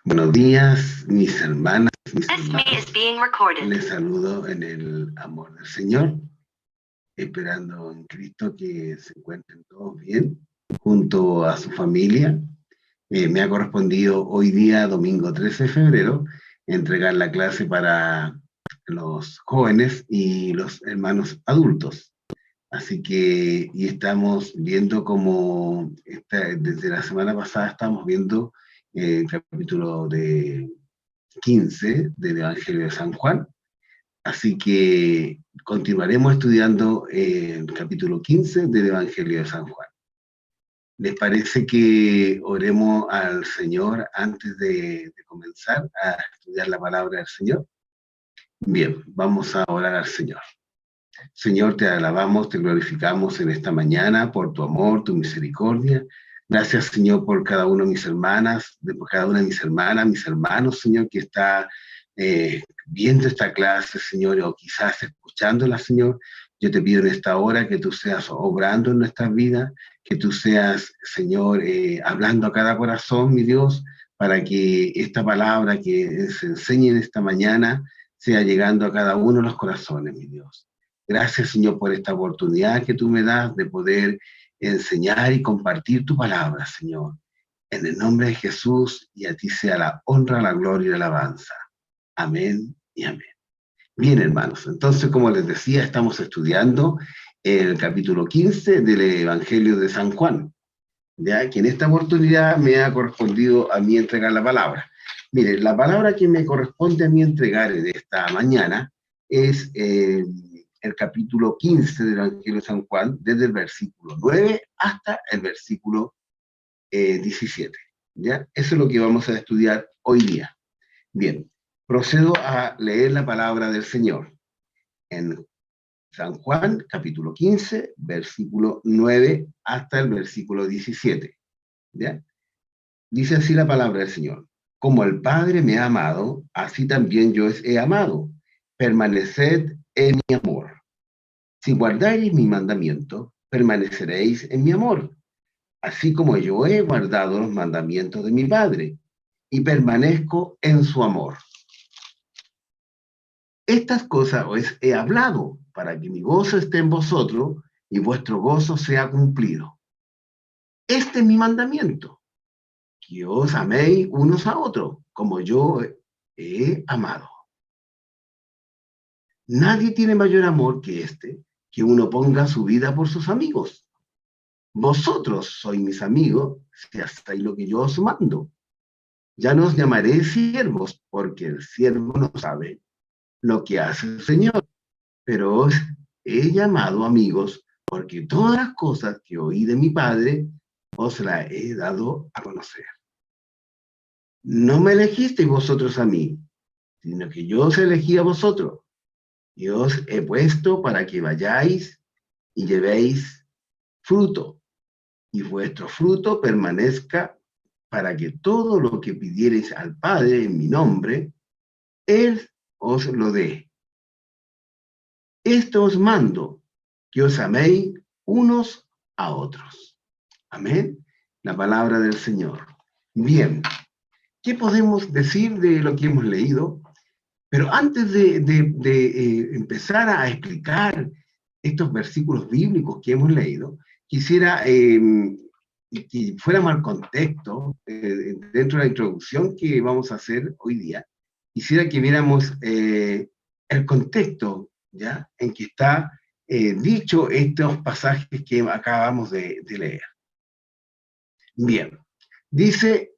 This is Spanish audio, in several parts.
Buenos días, mis hermanas, mis hermanos. Les saludo en el amor del Señor, esperando en Cristo que se encuentren todos bien, junto a su familia. Me ha correspondido hoy día, domingo 13 de febrero, entregar la clase para los jóvenes y los hermanos adultos. Así que, y estamos viendo cómo, desde la semana pasada estamos viendo el capítulo 15 del Evangelio de San Juan. Así que continuaremos estudiando el capítulo 15 del Evangelio de San Juan. ¿Les parece que oremos al Señor antes de comenzar a estudiar la palabra del Señor? Bien, vamos a orar al Señor. Señor, te alabamos, te glorificamos en esta mañana por tu amor, tu misericordia. Gracias, Señor, por cada una de mis hermanas, por cada una de mis hermanas, mis hermanos, Señor, que está viendo esta clase, Señor, o quizás escuchándola, Señor. Yo te pido en esta hora que tú seas obrando en nuestras vidas, que tú seas, Señor, hablando a cada corazón, mi Dios, para que esta palabra que se enseñe en esta mañana sea llegando a cada uno de los corazones, mi Dios. Gracias, Señor, por esta oportunidad que tú me das de poder enseñar y compartir tu palabra, Señor. En el nombre de Jesús, y a ti sea la honra, la gloria y la alabanza. Amén y amén. Bien, hermanos, entonces, como les decía, estamos estudiando el capítulo 15 del Evangelio de San Juan, ya que en esta oportunidad me ha correspondido a mí entregar la palabra. Mire, la palabra que me corresponde a mí entregar en esta mañana es el capítulo 15 del Evangelio de San Juan, desde el versículo 9 hasta el versículo 17. ¿Ya? Eso es lo que vamos a estudiar hoy día. Bien, procedo a leer la palabra del Señor. En San Juan, capítulo 15, versículo 9 hasta el versículo 17. ¿Ya? Dice así la palabra del Señor. Como el Padre me ha amado, así también yo os he amado. Permaneced en mi amor. Si guardáis mi mandamiento, permaneceréis en mi amor, así como yo he guardado los mandamientos de mi Padre, y permanezco en su amor. Estas cosas os he hablado, para que mi gozo esté en vosotros, y vuestro gozo sea cumplido. Este es mi mandamiento, que os améis unos a otros, como yo he amado. Nadie tiene mayor amor que este, que uno ponga su vida por sus amigos. Vosotros sois mis amigos si hacéis lo que yo os mando. Ya no os llamaré siervos, porque el siervo no sabe lo que hace el Señor, pero os he llamado amigos, porque todas las cosas que oí de mi Padre os las he dado a conocer. No me elegisteis vosotros a mí, sino que yo os elegí a vosotros, y os he puesto para que vayáis y llevéis fruto, y vuestro fruto permanezca, para que todo lo que pidiereis al Padre en mi nombre, Él os lo dé. Esto os mando, que os améis unos a otros. Amén. La palabra del Señor. Bien, ¿qué podemos decir de lo que hemos leído? Pero antes de empezar a explicar estos versículos bíblicos que hemos leído, quisiera que fuéramos al contexto, dentro de la introducción que vamos a hacer hoy día, quisiera que viéramos el contexto, ¿ya?, en que está dicho estos pasajes que acabamos de leer. Bien, dice,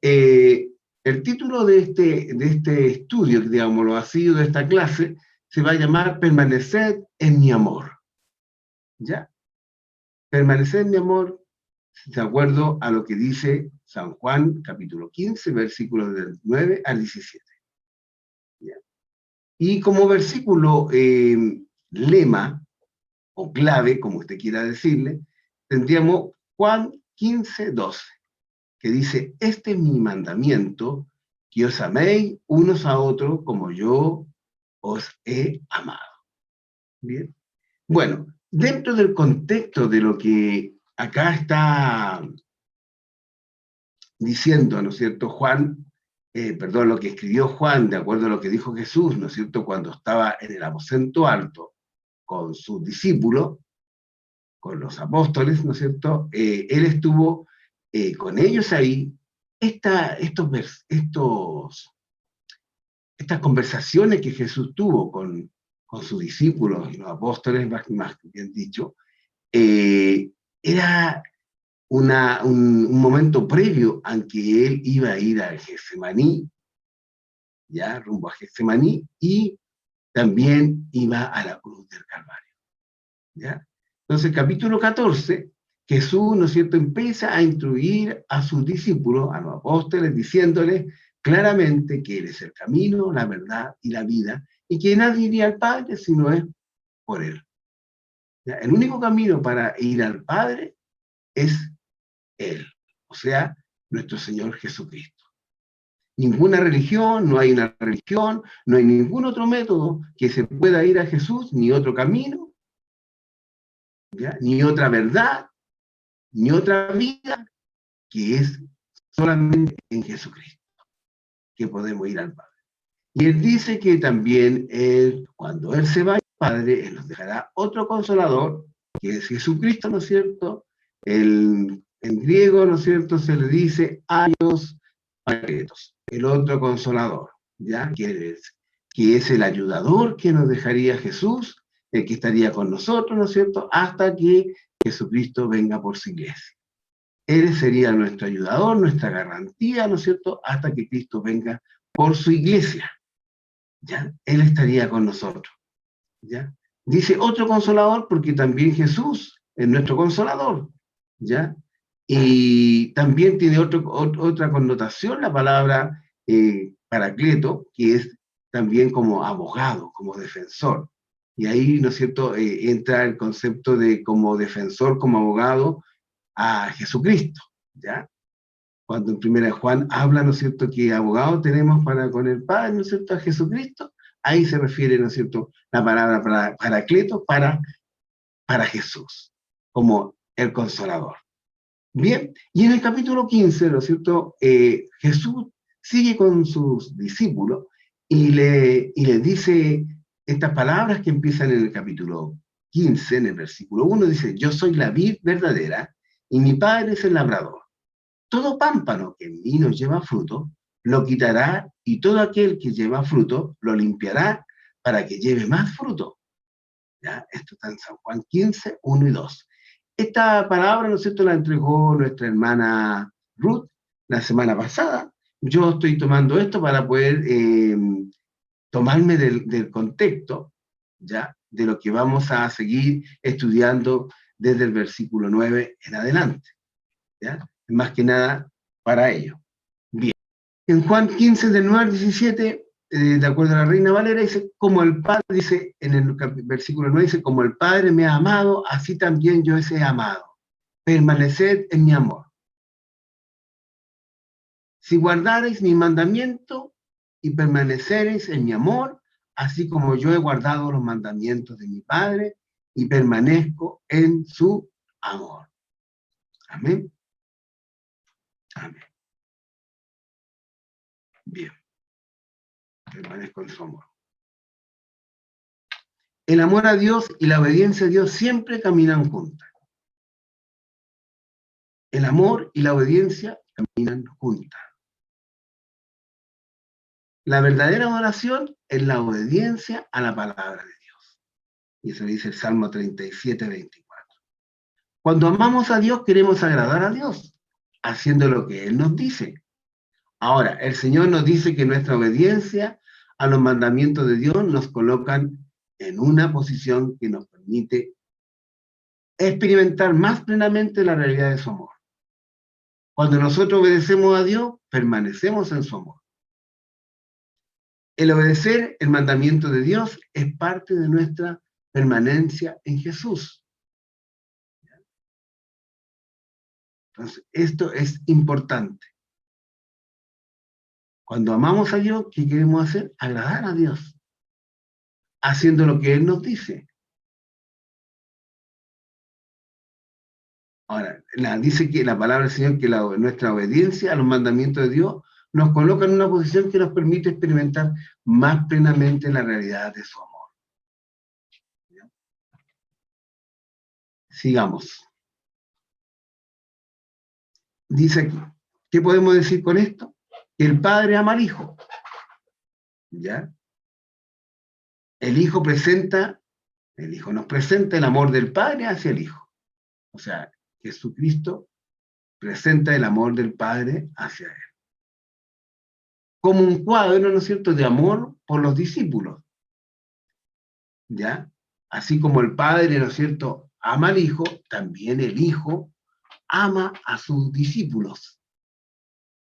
el título de este estudio, digámoslo así, de esta clase, se va a llamar Permaneced en mi amor. ¿Ya? Permaneced en mi amor, de acuerdo a lo que dice San Juan, capítulo 15, versículos del 9 al 17. ¿Ya? Y como versículo lema, o clave, como usted quiera decirle, tendríamos Juan 15, 12, que dice, este es mi mandamiento, que os améis unos a otros como yo os he amado. Bien. Bueno, dentro del contexto de lo que acá está diciendo, ¿no es cierto?, Juan, perdón, lo que escribió Juan, de acuerdo a lo que dijo Jesús, ¿no es cierto?, cuando estaba en el aposento alto con sus discípulos, con los apóstoles, ¿no es cierto?, él estuvo con ellos ahí. Estas conversaciones que Jesús tuvo con sus discípulos y los apóstoles, más bien dicho, era un momento previo a que él iba a ir al Getsemaní, ya rumbo a Getsemaní, y también iba a la cruz del Calvario, ¿ya? Entonces, capítulo 14, Jesús, ¿no es cierto?, empieza a instruir a sus discípulos, a los apóstoles, diciéndoles claramente que Él es el camino, la verdad y la vida, y que nadie iría al Padre si no es por Él. ¿Ya? El único camino para ir al Padre es Él, o sea, nuestro Señor Jesucristo. Ninguna religión, no hay una religión, no hay ningún otro método que se pueda ir a Jesús, ni otro camino, ¿ya?, ni otra verdad, ni otra vida, que es solamente en Jesucristo que podemos ir al Padre. Y Él dice que también cuando Él se vaya al Padre, Él nos dejará otro consolador, que es Jesucristo, ¿no es cierto? En griego, ¿no es cierto?, se le dice Aios Parakletos, el otro consolador, ¿ya? Que es el ayudador que nos dejaría Jesús, el que estaría con nosotros, ¿no es cierto?, hasta que Jesucristo venga por su iglesia. Él sería nuestro ayudador, nuestra garantía, ¿no es cierto?, hasta que Cristo venga por su iglesia, ¿ya? Él estaría con nosotros, ¿ya? Dice otro consolador porque también Jesús es nuestro consolador, ¿ya? Y también tiene otra connotación la palabra paracleto, que es también como abogado, como defensor. Y ahí, ¿no es cierto?, entra el concepto de como defensor, como abogado, a Jesucristo, ¿ya? Cuando en Primera de Juan habla, ¿no es cierto?, que abogado tenemos para con el Padre, ¿no es cierto?, a Jesucristo, ahí se refiere, ¿no es cierto?, la palabra paracleto para Jesús, como el consolador. Bien, y en el capítulo 15, ¿no es cierto?, Jesús sigue con sus discípulos y le dice estas palabras que empiezan en el capítulo 15, en el versículo 1, dice: yo soy la vid verdadera y mi Padre es el labrador. Todo pámpano que en mí no lleva fruto, lo quitará, y todo aquel que lleva fruto, lo limpiará para que lleve más fruto. ¿Ya? Esto está en San Juan 15, 1 y 2. Esta palabra, ¿no es cierto?, la entregó nuestra hermana Ruth la semana pasada. Yo estoy tomando esto para poder tomarme del contexto, ¿ya?, de lo que vamos a seguir estudiando desde el versículo 9 en adelante, ¿ya? Más que nada para ello. Bien. En Juan 15, del 9 al 17, de acuerdo a la Reina Valera, dice, como el Padre, dice en el versículo 9, dice, como el Padre me ha amado, así también yo os he amado. Permaneced en mi amor. Si guardareis mi mandamiento y permanecereis en mi amor, así como yo he guardado los mandamientos de mi Padre y permanezco en su amor. Amén. Amén. Bien. Permanezco en su amor. El amor a Dios y la obediencia a Dios siempre caminan juntas. El amor y la obediencia caminan juntas. La verdadera adoración es la obediencia a la palabra de Dios. Y eso dice el Salmo 37, 24. Cuando amamos a Dios, queremos agradar a Dios, haciendo lo que Él nos dice. Ahora, el Señor nos dice que nuestra obediencia a los mandamientos de Dios nos colocan en una posición que nos permite experimentar más plenamente la realidad de su amor. Cuando nosotros obedecemos a Dios, permanecemos en su amor. El obedecer el mandamiento de Dios es parte de nuestra permanencia en Jesús. Entonces, esto es importante. Cuando amamos a Dios, ¿qué queremos hacer? Agradar a Dios, haciendo lo que Él nos dice. Ahora, dice que la palabra del Señor, que nuestra obediencia a los mandamientos de Dios nos coloca en una posición que nos permite experimentar más plenamente la realidad de su amor. ¿Ya? Sigamos. Dice aquí, ¿qué podemos decir con esto? Que el Padre ama al Hijo. ¿Ya? El Hijo nos presenta el amor del Padre hacia el Hijo. O sea, Jesucristo presenta el amor del Padre hacia Él. Como un cuadro, ¿no es cierto?, de amor por los discípulos. ¿Ya? Así como el Padre, ¿no es cierto?, ama al Hijo, también el Hijo ama a sus discípulos.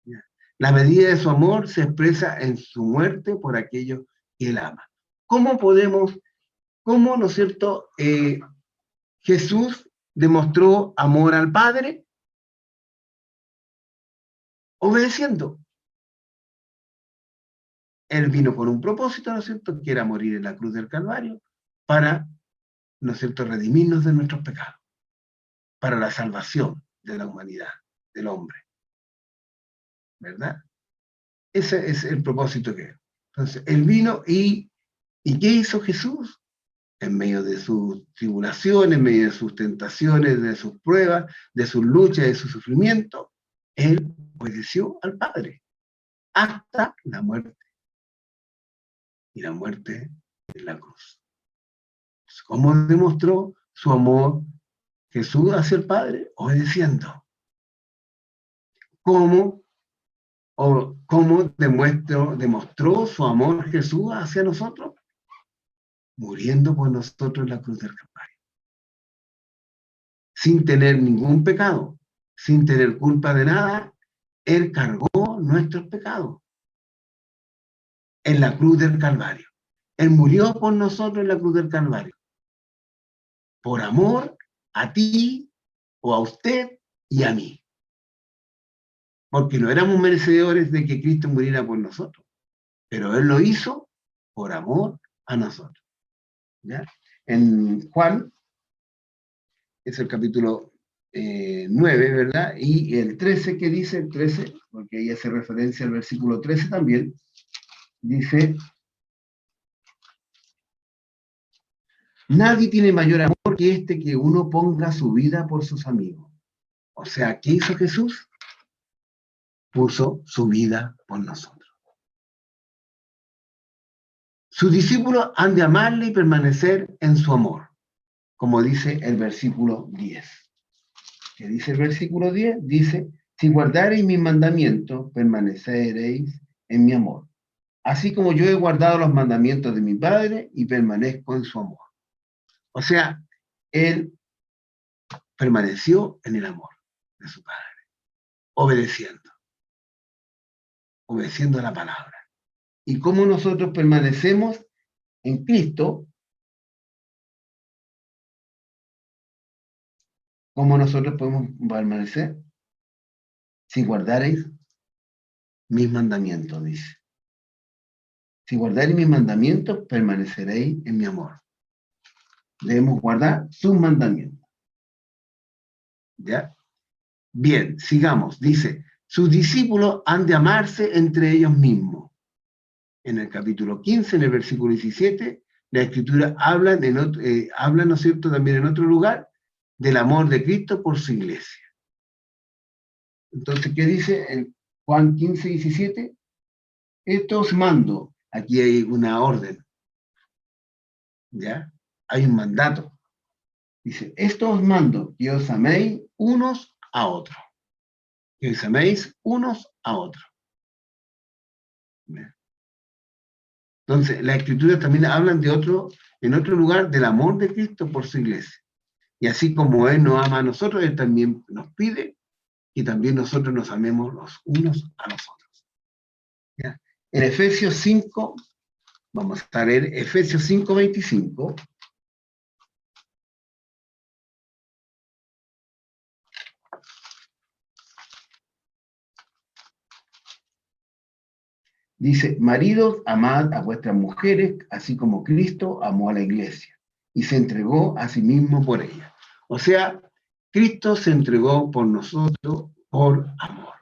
¿Ya? La medida de su amor se expresa en su muerte por aquellos que Él ama. ¿Cómo, ¿no es cierto?, Jesús demostró amor al Padre? Obedeciendo. Él vino con un propósito, ¿no es cierto?, que era morir en la cruz del Calvario para, ¿no es cierto?, redimirnos de nuestros pecados, para la salvación de la humanidad, del hombre. ¿Verdad? Ese es el propósito que es. Entonces, Él vino ¿y qué hizo Jesús? En medio de sus tribulaciones, en medio de sus tentaciones, de sus pruebas, de sus luchas, de su sufrimiento, Él obedeció al Padre hasta la muerte. Y la muerte en la cruz. ¿Cómo demostró su amor Jesús hacia el Padre? Obedeciendo. ¿Cómo demostró su amor Jesús hacia nosotros? Muriendo por nosotros en la cruz del Calvario. Sin tener ningún pecado, sin tener culpa de nada, Él cargó nuestros pecados en la cruz del Calvario. Él murió por nosotros en la cruz del Calvario. Por amor a ti o a usted y a mí. Porque no éramos merecedores de que Cristo muriera por nosotros. Pero Él lo hizo por amor a nosotros. ¿Ya? En Juan, es el capítulo 9, ¿verdad? Y el 13, ¿qué dice? El 13, porque ahí hace referencia al versículo 13 también, dice: nadie tiene mayor amor que este, que uno ponga su vida por sus amigos. O sea, ¿qué hizo Jesús? Puso su vida por nosotros. Sus discípulos han de amarle y permanecer en su amor, como dice el versículo 10. ¿Qué dice el versículo 10? Dice: si guardareis mis mandamientos, permaneceréis en mi amor, así como yo he guardado los mandamientos de mi Padre y permanezco en su amor. O sea, Él permaneció en el amor de su Padre, obedeciendo a la palabra. ¿Y cómo nosotros permanecemos en Cristo? ¿Cómo nosotros podemos permanecer? Si guardareis mis mandamientos, dice. Si guardareis mis mandamientos, permaneceréis en mi amor. Debemos guardar sus mandamientos. ¿Ya? Bien, sigamos. Dice: sus discípulos han de amarse entre ellos mismos. En el capítulo 15, en el versículo 17, la Escritura habla, ¿no es cierto?, también en otro lugar, del amor de Cristo por su iglesia. Entonces, ¿qué dice en Juan 15, 17? Esto os mando. Aquí hay una orden. ¿Ya? Hay un mandato. Dice: esto os mando, que os améis unos a otros. Que os améis unos a otros. ¿Ya? Entonces, las Escrituras también hablan en otro lugar, del amor de Cristo por su iglesia. Y así como Él nos ama a nosotros, Él también nos pide que también nosotros nos amemos los unos a los otros. ¿Ya? En Efesios 5, vamos a leer Efesios 5, 25. Dice: maridos, amad a vuestras mujeres, así como Cristo amó a la iglesia y se entregó a sí mismo por ella. O sea, Cristo se entregó por nosotros por amor.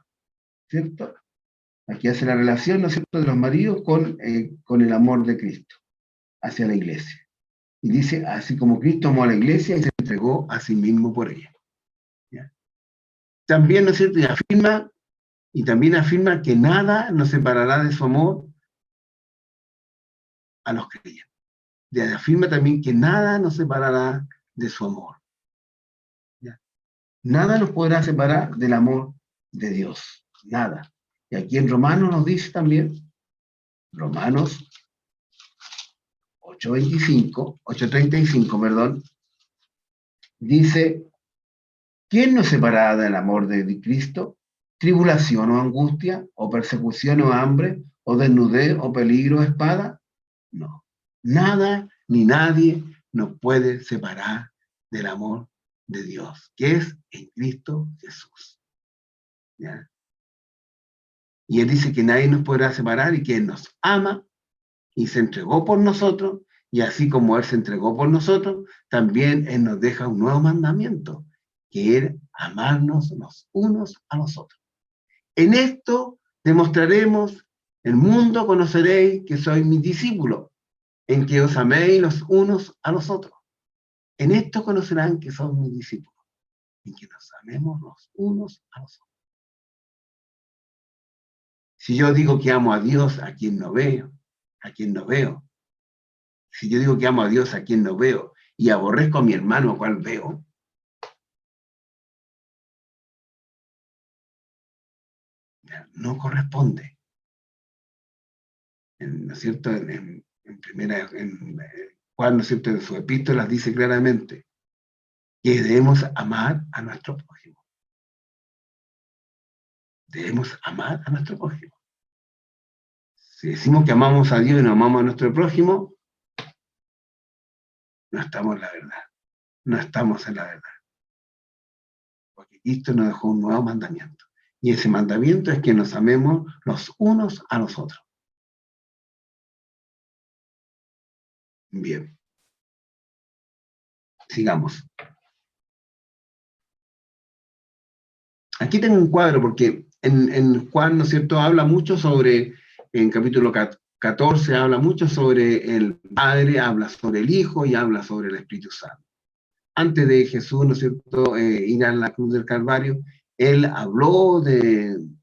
¿Cierto? Aquí hace la relación, ¿no es cierto?, de los maridos con el amor de Cristo hacia la iglesia. Y dice, así como Cristo amó a la iglesia y se entregó a sí mismo por ella. ¿Ya? También, ¿no es cierto?, y también afirma que nada nos separará de su amor a los creyentes. Y afirma también que nada nos separará de su amor. ¿Ya? Nada nos podrá separar del amor de Dios. Nada. Y aquí en Romanos nos dice también, Romanos 8:35, perdón, dice, ¿quién nos separará del amor de Cristo? ¿Tribulación o angustia, o persecución o hambre, o desnudez o peligro o espada? No. Nada ni nadie nos puede separar del amor de Dios, que es en Cristo Jesús. ¿Ya? Y Él dice que nadie nos podrá separar y que Él nos ama y se entregó por nosotros, y así como Él se entregó por nosotros, también Él nos deja un nuevo mandamiento, que es amarnos los unos a los otros. En esto demostraremos, el mundo conoceréis que sois mis discípulos, en que os améis los unos a los otros. En esto conocerán que sois mis discípulos, en que nos amemos los unos a los otros. Si yo digo que amo a Dios a quien no veo, si yo digo que amo a Dios a quien no veo, y aborrezco a mi hermano a cual veo, no corresponde. ¿No es cierto? En Juan, ¿no es cierto?, en sus epístolas dice claramente que debemos amar a nuestro prójimo. Debemos amar a nuestro prójimo. Si decimos que amamos a Dios y no amamos a nuestro prójimo, no estamos en la verdad. No estamos en la verdad. Porque Cristo nos dejó un nuevo mandamiento. Y ese mandamiento es que nos amemos los unos a los otros. Bien. Sigamos. Aquí tengo un cuadro porque en Juan, ¿no es cierto?, habla mucho sobre, en capítulo 14, habla mucho sobre el Padre, habla sobre el Hijo y habla sobre el Espíritu Santo. Antes de Jesús, ¿no es cierto?, ir a la cruz del Calvario, Él habló del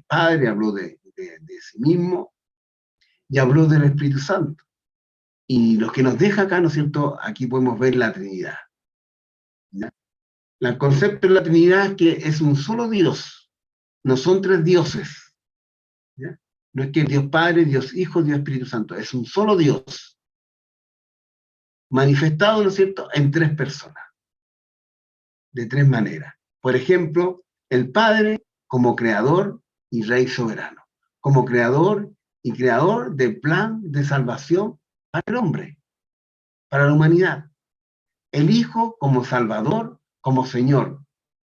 Padre, habló de sí mismo y habló del Espíritu Santo. Y lo que nos deja acá, ¿no es cierto?, aquí podemos ver la Trinidad. ¿Ya? El concepto de la Trinidad es que es un solo Dios, no son tres dioses. ¿Ya? No es que Dios Padre, Dios Hijo, Dios Espíritu Santo, es un solo Dios, manifestado, ¿no es cierto?, en tres personas, de tres maneras. Por ejemplo, el Padre como creador y Rey soberano, como creador y creador del plan de salvación para el hombre, para la humanidad. El Hijo como Salvador, como Señor,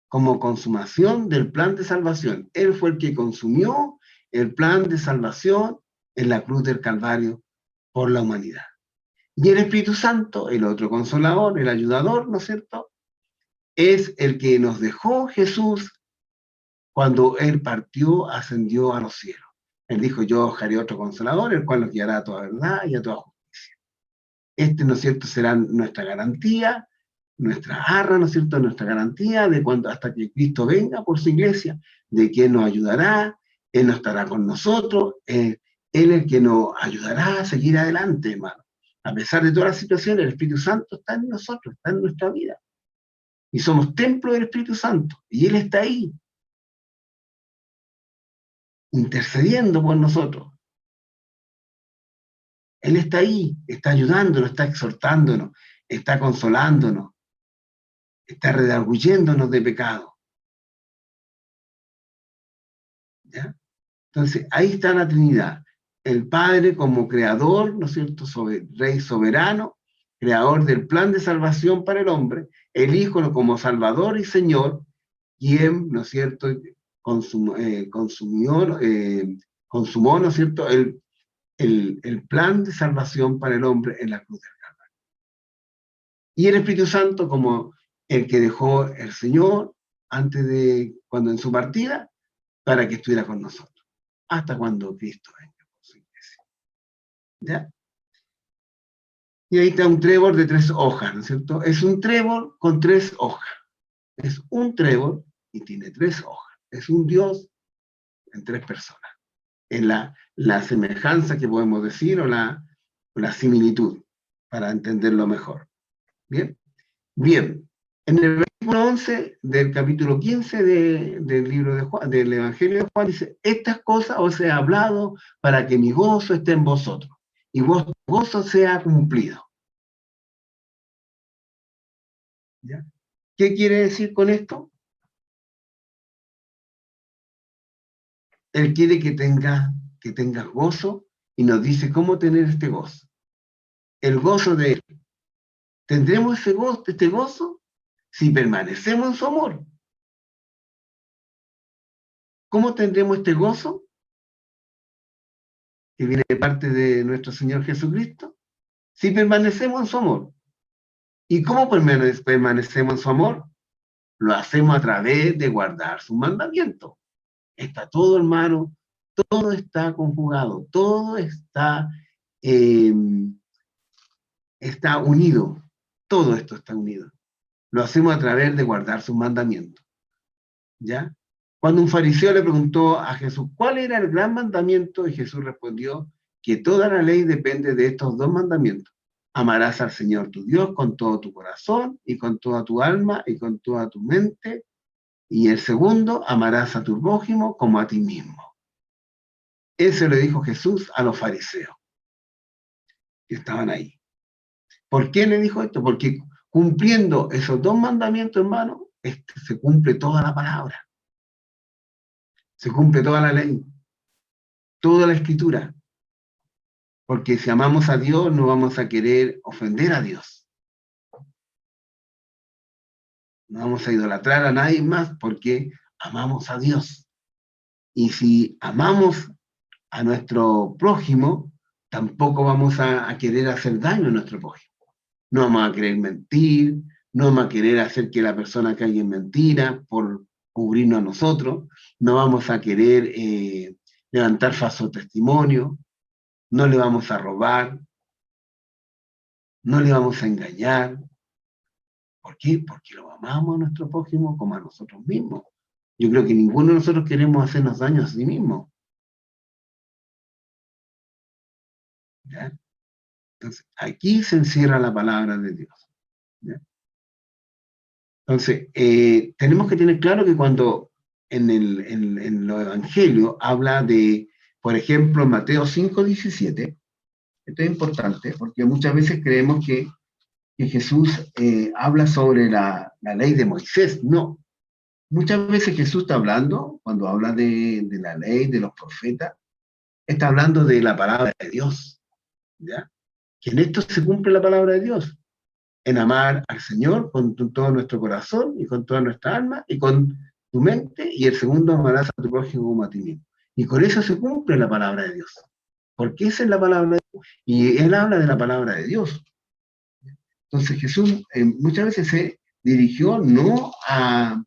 como consumación del plan de salvación. Él fue el que consumió el plan de salvación en la cruz del Calvario por la humanidad. Y el Espíritu Santo, el otro consolador, el ayudador, ¿no es cierto?, es el que nos dejó Jesús cuando Él partió, ascendió a los cielos. Él dijo, yo dejaré otro consolador, el cual nos guiará a toda verdad y a toda justicia. Este, ¿no es cierto?, será nuestra garantía, nuestra arra, ¿no es cierto?, nuestra garantía de cuando, hasta que Cristo venga por su iglesia, de que Él nos ayudará, Él no estará con nosotros, Él es el que nos ayudará a seguir adelante, hermano. A pesar de todas las situaciones, el Espíritu Santo está en nosotros, está en nuestra vida. Y somos templo del Espíritu Santo, y Él está ahí, intercediendo por nosotros. Él está ahí, está ayudándonos, está exhortándonos, está consolándonos, está redarguyéndonos de pecado. ¿Ya? Entonces, ahí está la Trinidad. El Padre como creador, ¿no es cierto?, Rey soberano, creador del plan de salvación para el hombre, el Hijo como Salvador y Señor, quien, ¿no es cierto?, consumó, ¿no es cierto?, el plan de salvación para el hombre en la cruz del Calvario. Y el Espíritu Santo como el que dejó el Señor antes de, cuando en su partida, para que estuviera con nosotros. hasta cuando Cristo venga por su iglesia. ¿Ya? Y ahí está un trébol de 3 hojas, ¿no es cierto? Es un trébol con 3 hojas. Es un trébol y tiene 3 hojas. Es un Dios en 3 personas. En la semejanza que podemos decir o la similitud, para entenderlo mejor. ¿Bien? Bien. En el versículo 11 del capítulo 15 del libro de Juan, del Evangelio de Juan, dice: estas cosas os he hablado para que mi gozo esté en vosotros y vuestro gozo sea cumplido. ¿Ya? ¿Qué quiere decir con esto? Él quiere que tengas gozo y nos dice cómo tener este gozo. El gozo de Él. ¿Tendremos este gozo si permanecemos en su amor? ¿Cómo tendremos este gozo que viene de parte de nuestro Señor Jesucristo? Si permanecemos en su amor. ¿Y cómo permanecemos en su amor? Lo hacemos a través de guardar sus mandamientos. Está todo, hermano, todo está conjugado, todo está unido. Todo esto está unido. Lo hacemos a través de guardar sus mandamientos. ¿Ya? Cuando un fariseo le preguntó a Jesús cuál era el gran mandamiento, y Jesús respondió que toda la ley depende de estos 2 mandamientos. Amarás al Señor tu Dios con todo tu corazón y con toda tu alma y con toda tu mente. Y el segundo, amarás a tu prójimo como a ti mismo. Eso le dijo Jesús a los fariseos que estaban ahí. ¿Por qué le dijo esto? Porque cumpliendo esos 2 mandamientos, hermano, se cumple toda la palabra. Se cumple toda la ley, toda la escritura. Porque si amamos a Dios, no vamos a querer ofender a Dios. No vamos a idolatrar a nadie más porque amamos a Dios. Y si amamos a nuestro prójimo, tampoco vamos a querer hacer daño a nuestro prójimo. No vamos a querer mentir, no vamos a querer hacer que la persona caiga en mentira por cubrirnos a nosotros, no vamos a querer levantar falso testimonio, no le vamos a robar, no le vamos a engañar. ¿Por qué? Porque lo amamos a nuestro prójimo como a nosotros mismos. Yo creo que ninguno de nosotros queremos hacernos daño a sí mismo. ¿Ya? Entonces, aquí se encierra la palabra de Dios. ¿Ya? Entonces, tenemos que tener claro que cuando en los evangelios habla de, por ejemplo, en Mateo 5:17, esto es importante porque muchas veces creemos que Jesús habla sobre la ley de Moisés. No. Muchas veces Jesús está hablando, cuando habla de la ley, de los profetas, está hablando de la palabra de Dios. ¿Ya? Que en esto se cumple la palabra de Dios. En amar al Señor con todo nuestro corazón y con toda nuestra alma y con tu mente, y el segundo, amarás a tu prójimo como a ti mismo. Y con eso se cumple la palabra de Dios. Porque esa es la palabra de Dios. Y Él habla de la palabra de Dios. Entonces Jesús muchas veces se dirigió no al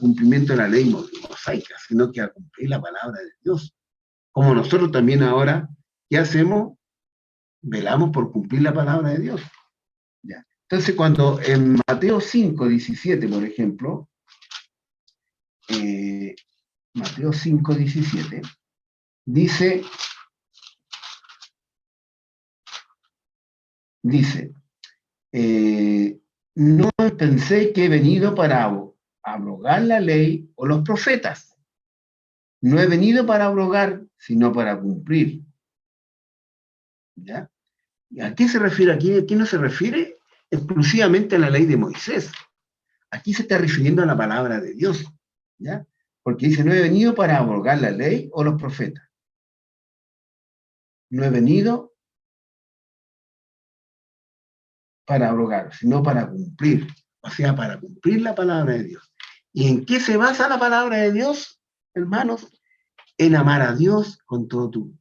cumplimiento de la ley mosaica, sino que a cumplir la palabra de Dios. Como nosotros también ahora, ¿qué hacemos? Velamos por cumplir la palabra de Dios. ¿Ya? Entonces, cuando en Mateo 5:17, por ejemplo, Mateo 5:17, dice, no pensé que he venido para abrogar la ley o los profetas. No he venido para abrogar, sino para cumplir. ¿Ya? ¿Y a qué se refiere aquí? Aquí no se refiere exclusivamente a la ley de Moisés. Aquí se está refiriendo a la palabra de Dios. ¿Ya? Porque dice, no he venido para abrogar la ley o los profetas. No he venido para abrogar, sino para cumplir. O sea, para cumplir la palabra de Dios. ¿Y en qué se basa la palabra de Dios, hermanos? En amar a Dios con todo tu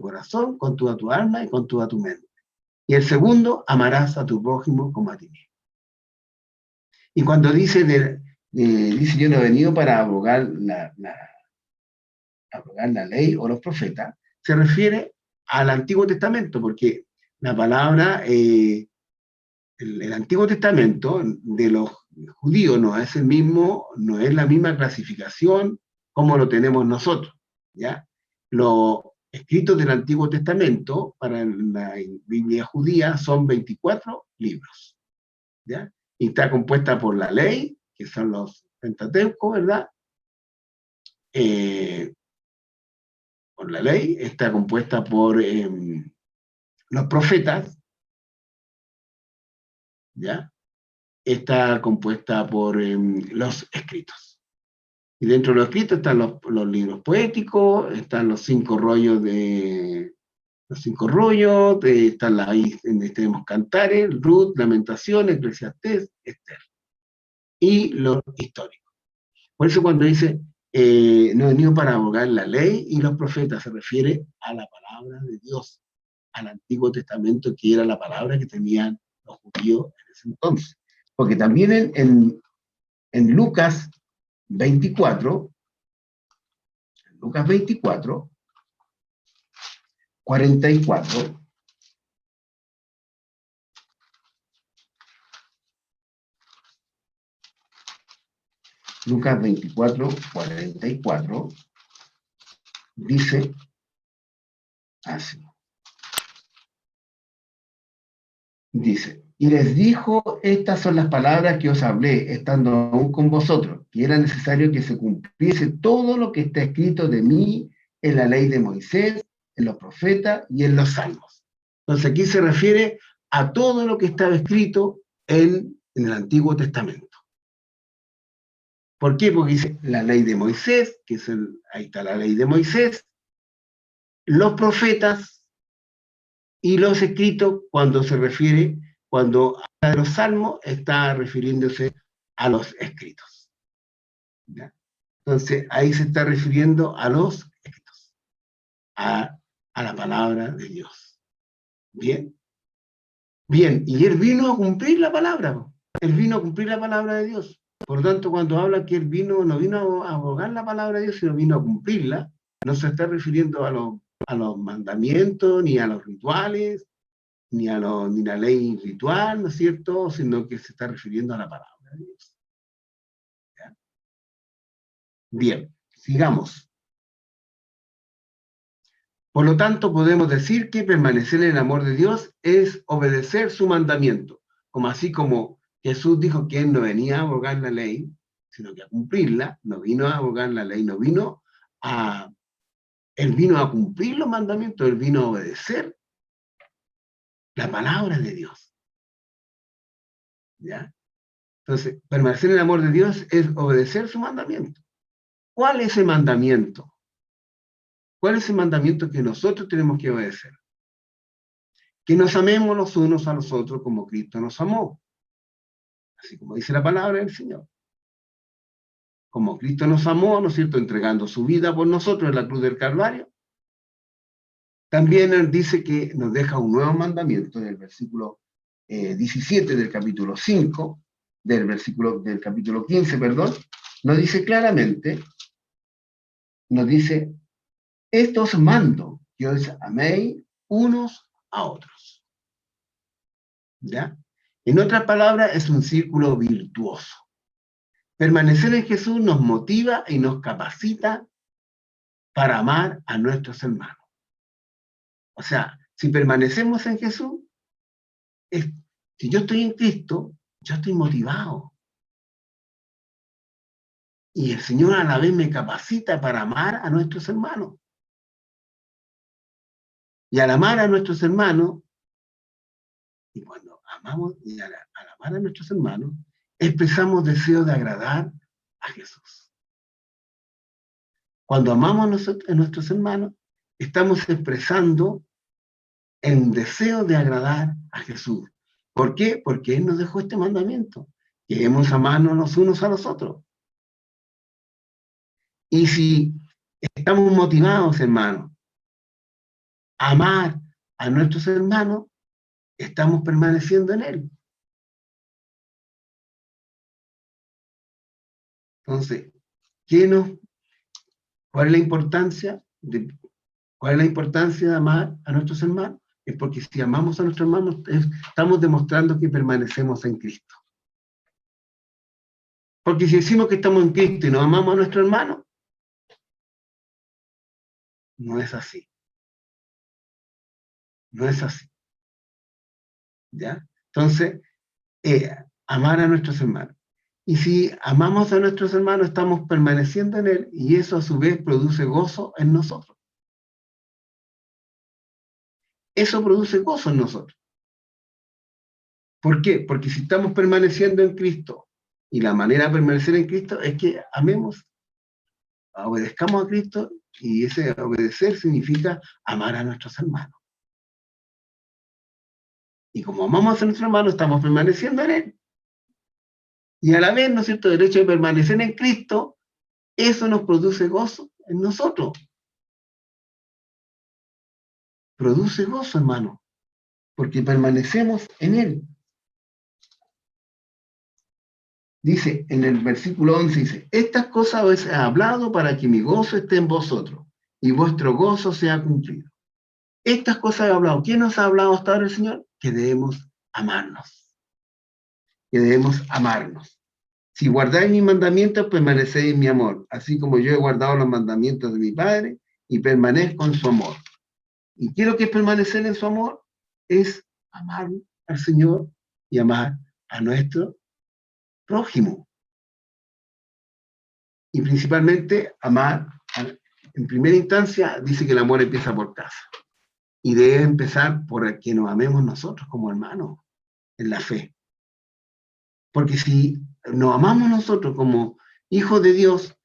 corazón, con toda tu alma y con toda tu mente. Y el segundo, amarás a tu prójimo como a ti mismo. Y cuando dice yo no he venido para abrogar abrogar la ley o los profetas, se refiere al Antiguo Testamento, porque la palabra, el Antiguo Testamento de los judíos no es el mismo, no es la misma clasificación como lo tenemos nosotros, ¿ya? Los escritos del Antiguo Testamento para la Biblia judía son 24 libros, ¿ya? Y está compuesta por la ley, que son los Pentateuco, ¿verdad? Por la ley, está compuesta por los profetas, ¿ya? Está compuesta por los escritos. Y dentro de los escritos están los libros poéticos, están los cinco rollos están ahí tenemos Cantares, Ruth, Lamentaciones, Eclesiastés, Esther. Y los históricos. Por eso cuando dice, no he venido para abogar la ley y los profetas, se refiere a la palabra de Dios, al Antiguo Testamento, que era la palabra que tenían los judíos en ese entonces. Porque también en Lucas 24, 44, Lucas 24, 44, dice así. Dice, y les dijo, estas son las palabras que os hablé, estando aún con vosotros, que era necesario que se cumpliese todo lo que está escrito de mí en la ley de Moisés, en los profetas y en los salmos. Entonces aquí se refiere a todo lo que estaba escrito en el Antiguo Testamento. ¿Por qué? Porque dice la ley de Moisés, que es ahí está la ley de Moisés, los profetas y los escritos, cuando habla de los salmos, está refiriéndose a los escritos. ¿Ya? Entonces, ahí se está refiriendo a los escritos, a la palabra de Dios. Bien. Bien, y él vino a cumplir la palabra. Él vino a cumplir la palabra de Dios. Por lo tanto, cuando habla que él no vino a abogar la palabra de Dios, sino vino a cumplirla, no se está refiriendo a los mandamientos, ni a los rituales, ni a la ley ritual, ¿no es cierto?, sino que se está refiriendo a la palabra de Dios. ¿Ya? Bien, sigamos. Por lo tanto, podemos decir que permanecer en el amor de Dios es obedecer su mandamiento, así como Jesús dijo que él no venía a abogar la ley, sino que a cumplirla, no vino a abogar la ley, él vino a cumplir los mandamientos, él vino a obedecer la palabra de Dios. ¿Ya? Entonces, permanecer en el amor de Dios es obedecer su mandamiento. ¿Cuál es el mandamiento? ¿Cuál es el mandamiento que nosotros tenemos que obedecer? Que nos amemos los unos a los otros como Cristo nos amó. Así como dice la palabra del Señor. Como Cristo nos amó, ¿no es cierto?, entregando su vida por nosotros en la cruz del Calvario. También Él dice que nos deja un nuevo mandamiento en el versículo 17 del capítulo 5, del capítulo 15, perdón, nos dice claramente, nos dice, esto os mando, que os améis unos a otros. ¿Ya? En otras palabras, es un círculo virtuoso. Permanecer en Jesús nos motiva y nos capacita para amar a nuestros hermanos. O sea, si permanecemos en Jesús, si yo estoy en Cristo, yo estoy motivado. Y el Señor a la vez me capacita para amar a nuestros hermanos. Y al amar a nuestros hermanos, y cuando amamos y al amar a nuestros hermanos, expresamos deseo de agradar a Jesús. Cuando amamos a nuestros hermanos, estamos expresando el deseo de agradar a Jesús. ¿Por qué? Porque Él nos dejó este mandamiento, que hemos amado los unos a los otros. Y si estamos motivados, hermanos, a amar a nuestros hermanos, estamos permaneciendo en Él. Entonces, ¿Cuál es la importancia de amar a nuestros hermanos? Es porque si amamos a nuestros hermanos, estamos demostrando que permanecemos en Cristo. Porque si decimos que estamos en Cristo y no amamos a nuestro hermano, no es así. No es así. ¿Ya? Entonces, amar a nuestros hermanos. Y si amamos a nuestros hermanos, estamos permaneciendo en Él, y eso a su vez produce gozo en nosotros. Eso produce gozo en nosotros. ¿Por qué? Porque si estamos permaneciendo en Cristo, y la manera de permanecer en Cristo es que amemos, obedezcamos a Cristo, y ese obedecer significa amar a nuestros hermanos. Y como amamos a nuestros hermanos, estamos permaneciendo en Él. Y a la vez, ¿no es cierto?, el hecho de permanecer en Cristo, eso nos produce gozo en nosotros. Produce gozo, hermano, porque permanecemos en Él. Dice, en el versículo 11, dice, estas cosas os he hablado para que mi gozo esté en vosotros y vuestro gozo sea cumplido. Estas cosas he hablado. ¿Quién nos ha hablado hasta ahora el Señor? Que debemos amarnos. Que debemos amarnos. Si guardáis mis mandamientos, permanecéis en mi amor, así como yo he guardado los mandamientos de mi Padre y permanezco en su amor. Y quiero que permanecer en su amor es amar al Señor y amar a nuestro prójimo. Y principalmente amar, en primera instancia, dice que el amor empieza por casa. Y debe empezar por que nos amemos nosotros como hermanos en la fe. Porque si nos amamos nosotros como hijos de Dios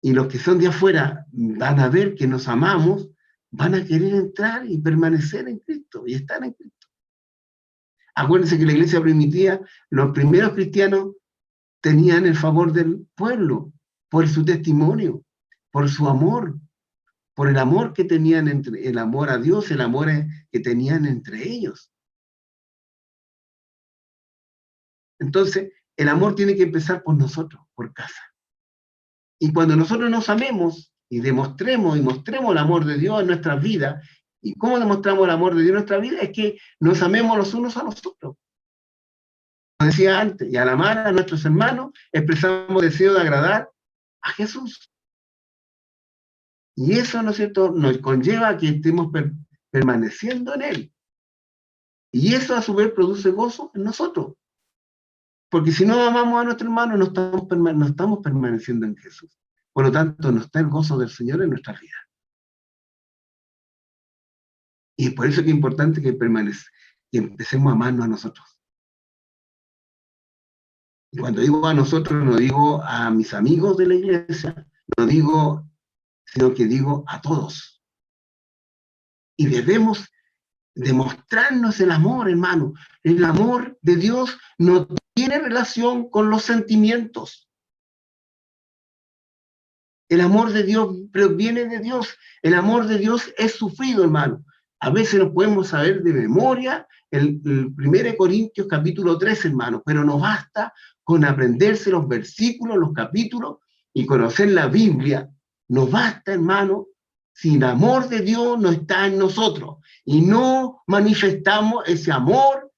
y los que son de afuera van a ver que nos amamos, van a querer entrar y permanecer en Cristo y estar en Cristo. Acuérdense que la iglesia primitiva, los primeros cristianos tenían el favor del pueblo por su testimonio, por su amor, por el amor que tenían entre el amor a Dios, el amor que tenían entre ellos. Entonces, el amor tiene que empezar por nosotros, por casa. Y cuando nosotros nos amemos y demostremos y mostremos el amor de Dios en nuestras vidas, ¿y cómo demostramos el amor de Dios en nuestra vida? Es que nos amemos los unos a los otros. Como decía antes, y al amar a nuestros hermanos, expresamos deseo de agradar a Jesús. Y eso, ¿no es cierto?, nos conlleva a que estemos permaneciendo en Él. Y eso a su vez produce gozo en nosotros. Porque si no amamos a nuestro hermano, no estamos permaneciendo en Jesús. Por lo tanto, no está el gozo del Señor en nuestra vida. Y es por eso que es importante que empecemos a amarnos a nosotros. Y cuando digo a nosotros, no digo a mis amigos de la iglesia, no digo, sino que digo a todos. Y debemos demostrarnos el amor, hermano. El amor de Dios no tiene relación con los sentimientos. El amor de Dios proviene de Dios. El amor de Dios es sufrido, hermano. A veces no podemos saber de memoria el 1 Corintios capítulo 3, hermano, pero no basta con aprenderse los versículos, los capítulos y conocer la Biblia. No basta, hermano, si el amor de Dios no está en nosotros y no manifestamos ese amor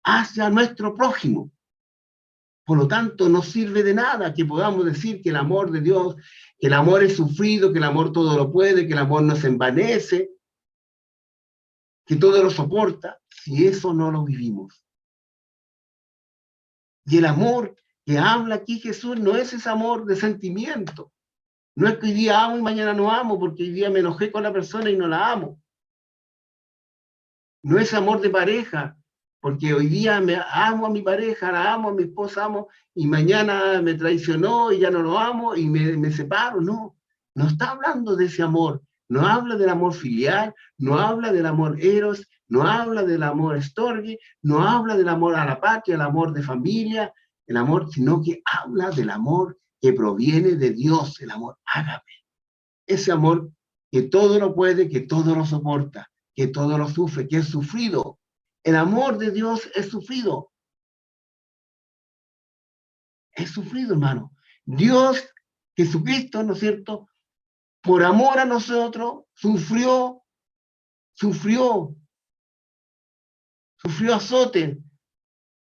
hacia nuestro prójimo. Por lo tanto, no sirve de nada que podamos decir que el amor de Dios, que el amor es sufrido, que el amor todo lo puede, que el amor no se envanece, que todo lo soporta, si eso no lo vivimos. Y el amor que habla aquí Jesús no es ese amor de sentimiento. No es que hoy día amo y mañana no amo, porque hoy día me enojé con la persona y no la amo. No es amor de pareja, porque hoy día me amo a mi pareja, la amo a mi esposa, amo, y mañana me traicionó y ya no lo amo y me separo. No, no está hablando de ese amor. No habla del amor filial, no habla del amor eros, no habla del amor storge, no habla del amor a la patria, el amor de familia, el amor, sino que habla del amor que proviene de Dios, el amor ágape. Ese amor que todo lo puede, que todo lo soporta, que todo lo sufre, que es sufrido. El amor de Dios es sufrido. Es sufrido, hermano. Dios, Jesucristo, ¿no es cierto?, por amor a nosotros, sufrió azote,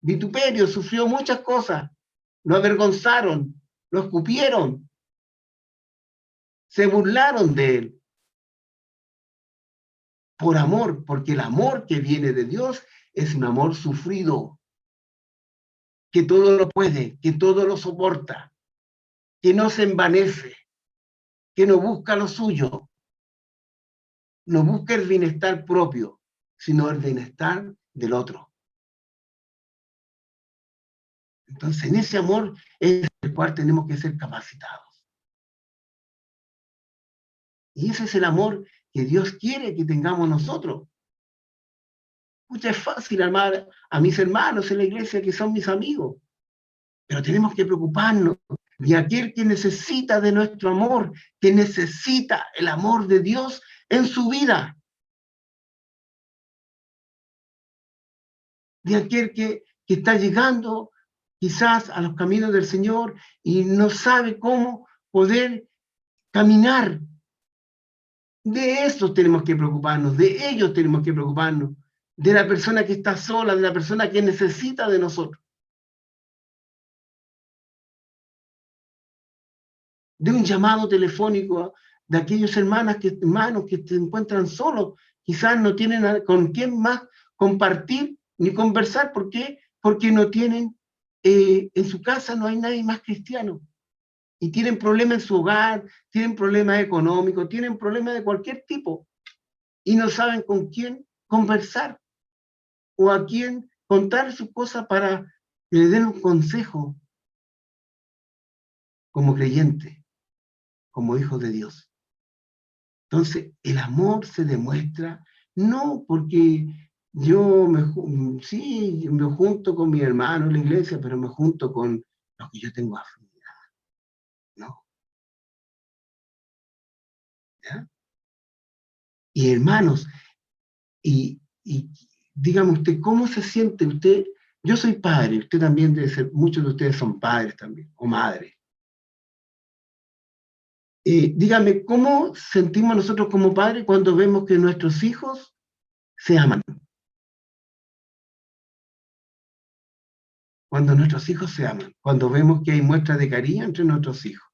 vituperio, sufrió muchas cosas, lo avergonzaron, lo escupieron, se burlaron de él, por amor, porque el amor que viene de Dios es un amor sufrido, que todo lo puede, que todo lo soporta, que no se envanece, que no busca lo suyo, no busca el bienestar propio, sino el bienestar del otro. Entonces, en ese amor es el cual tenemos que ser capacitados. Y ese es el amor que Dios quiere que tengamos nosotros. Pucha, es fácil amar a mis hermanos en la iglesia que son mis amigos, pero tenemos que preocuparnos de aquel que necesita de nuestro amor, que necesita el amor de Dios en su vida. De aquel que está llegando quizás a los caminos del Señor y no sabe cómo poder caminar. De eso tenemos que preocuparnos, de ellos tenemos que preocuparnos, de la persona que está sola, de la persona que necesita de nosotros. De un llamado telefónico de aquellos hermanos que se encuentran solos, quizás no tienen con quién más compartir ni conversar. ¿Por qué? Porque no tienen, en su casa no hay nadie más cristiano. Y tienen problemas en su hogar, tienen problemas económicos, tienen problemas de cualquier tipo. Y no saben con quién conversar o a quién contar sus cosas para que le den un consejo como creyente, como hijo de Dios. Entonces, el amor se demuestra no porque sí, me junto con mi hermano en la iglesia, pero me junto con los que yo tengo afinidad, ¿no? ¿Ya? Y hermanos, y dígame usted, ¿cómo se siente usted? Yo soy padre, usted también debe ser, muchos de ustedes son padres también, o madres. Dígame, ¿cómo sentimos nosotros como padres cuando vemos que nuestros hijos se aman? Cuando nuestros hijos se aman, cuando vemos que hay muestras de cariño entre nuestros hijos.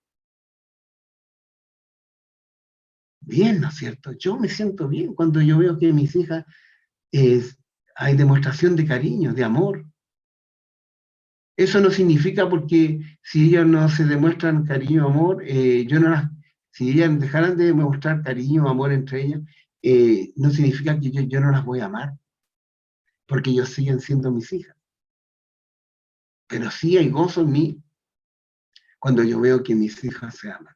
Bien, ¿no es cierto? Yo me siento bien cuando yo veo que mis hijas hay demostración de cariño, de amor. Eso no significa porque si ellas no se demuestran cariño o amor, yo no las, si ellas dejaran de demostrar cariño o amor entre ellas, no significa que yo no las voy a amar, porque ellos siguen siendo mis hijas. Pero sí hay gozo en mí cuando yo veo que mis hijas se aman,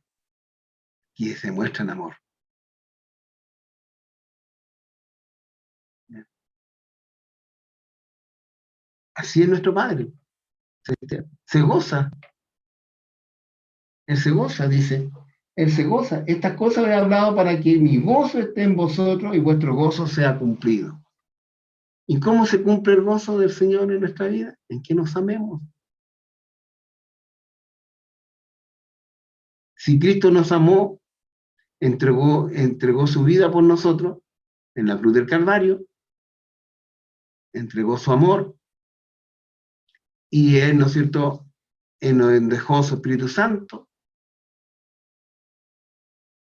que se muestran amor. Así es nuestro Padre. Se goza. Él se goza, dice. Él se goza. Estas cosas he hablado para que mi gozo esté en vosotros y vuestro gozo sea cumplido. ¿Y cómo se cumple el gozo del Señor en nuestra vida? En que nos amemos. Si Cristo nos amó, entregó su vida por nosotros en la cruz del Calvario, entregó su amor y Él, ¿no es cierto?, nos dejó su Espíritu Santo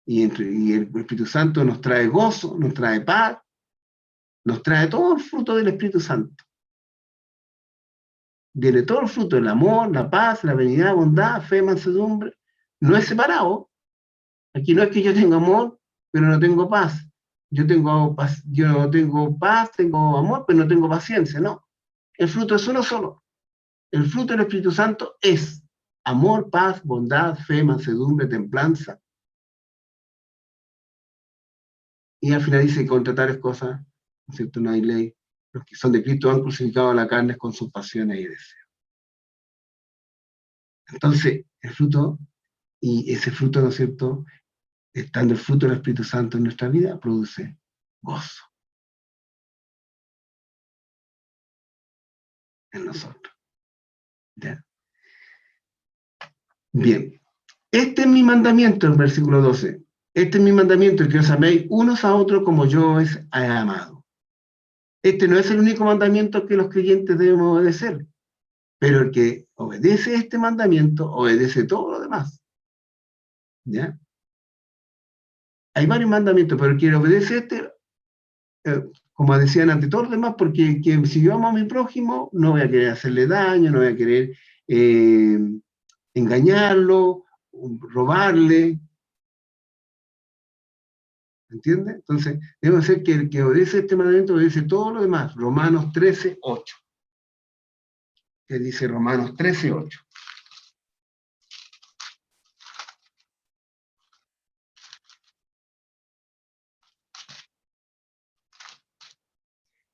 y el Espíritu Santo nos trae gozo, nos trae paz, nos trae todo el fruto del Espíritu Santo. Viene todo el fruto, el amor, la paz, la benignidad, bondad, fe, mansedumbre. No es separado. Aquí no es que yo tenga amor, pero no tengo paz. Yo tengo paz, tengo amor, pero no tengo paciencia, no. El fruto es uno solo. El fruto del Espíritu Santo es amor, paz, bondad, fe, mansedumbre, templanza. Y al final dice, contra tales cosas, ¿no es cierto?, no hay ley. Los que son de Cristo han crucificado a la carne con sus pasiones y deseos. Entonces, el fruto, y ese fruto, ¿no es cierto?, estando el fruto del Espíritu Santo en nuestra vida, produce gozo en nosotros. ¿Ya? Bien, este es mi mandamiento, en versículo 12. Este es mi mandamiento, que os améis unos a otros como yo os he amado. Este no es el único mandamiento que los creyentes debemos obedecer, pero el que obedece este mandamiento, obedece todo lo demás. ¿Ya? Hay varios mandamientos, pero el que obedece este, como decían ante todos los demás, porque si yo amo a mi prójimo, no voy a querer hacerle daño, no voy a querer engañarlo, robarle. ¿Entiendes? Entonces, debe ser que el que obedece este mandamiento obedece todo lo demás. Romanos 13:8. Que dice Romanos 13:8.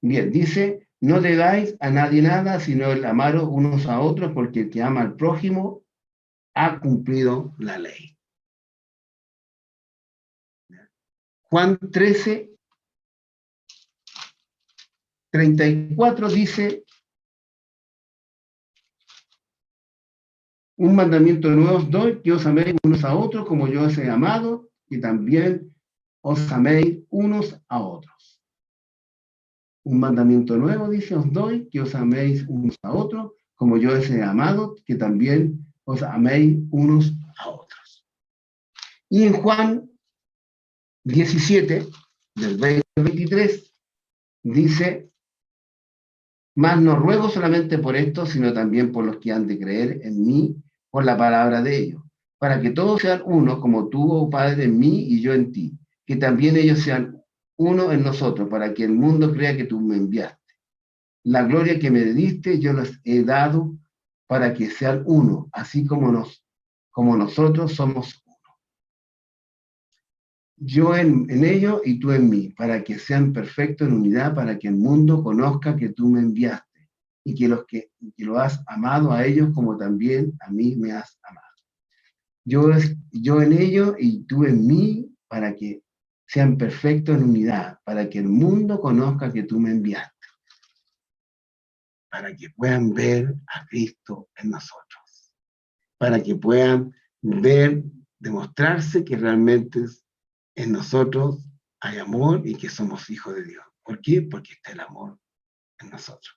Bien, dice, no debáis a nadie nada, sino el amaros unos a otros, porque el que ama al prójimo ha cumplido la ley. Juan 13:34 dice, un mandamiento nuevo os doy, que os améis unos a otros, como yo os he amado, y también os améis unos a otros. Un mandamiento nuevo, dice, os doy, que os améis unos a otros, como yo os he amado, que también os améis unos a otros. Y en Juan 17, del 20 al 23, dice, mas no ruego solamente por esto, sino también por los que han de creer en mí, por la palabra de ellos, para que todos sean uno, como tú, oh Padre, en mí y yo en ti, que también ellos sean uno en nosotros, para que el mundo crea que tú me enviaste. La gloria que me diste yo les he dado para que sean uno, así como nosotros somos uno. Yo en ellos y tú en mí, para que sean perfectos en unidad, para que el mundo conozca que tú me enviaste y que lo has amado a ellos como también a mí me has amado. Yo en ellos y tú en mí, para que sean perfectos en unidad, para que el mundo conozca que tú me enviaste. Para que puedan ver a Cristo en nosotros, para que puedan ver, demostrarse que realmente en nosotros hay amor y que somos hijos de Dios. ¿Por qué? Porque está el amor en nosotros.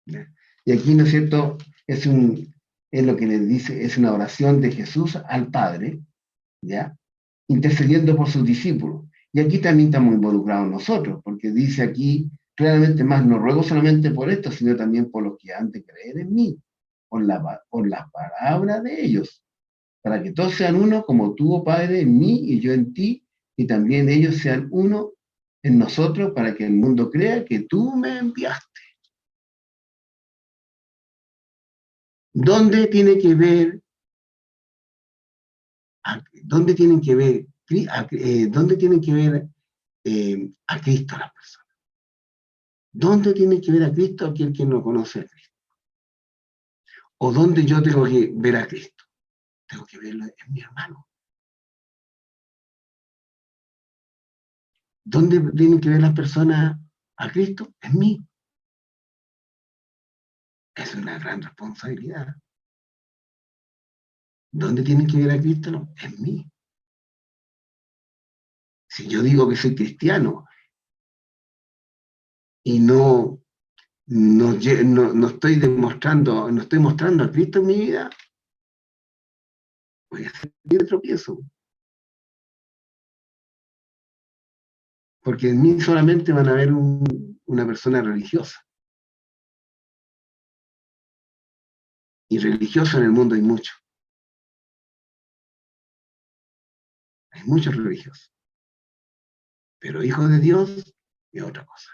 ¿Ya? Y aquí, ¿no es cierto? Es lo que les dice, es una oración de Jesús al Padre, ¿ya? Intercediendo por sus discípulos. Y aquí también estamos involucrados nosotros, porque dice aquí claramente más, no ruego solamente por esto, sino también por los que han de creer en mí, por la palabra de ellos, para que todos sean uno, como tú, oh Padre, en mí y yo en ti, y también ellos sean uno en nosotros, para que el mundo crea que tú me enviaste. ¿Dónde tiene que ver, dónde tienen que ver, dónde tienen que ver a Cristo las personas? ¿Dónde tiene que ver a Cristo aquel que no conoce a Cristo? ¿O dónde yo tengo que ver a Cristo? Tengo que verlo en mi hermano. ¿Dónde tienen que ver las personas a Cristo? En mí. Es una gran responsabilidad. ¿Dónde tienen que ver a Cristo? No, en mí. Si yo digo que soy cristiano y no estoy demostrando, no estoy mostrando a Cristo en mi vida, voy a hacer de tropiezo. Porque en mí solamente van a ver una persona religiosa. Y religioso en el mundo hay mucho. Hay muchos religiosos. Pero hijos de Dios es otra cosa.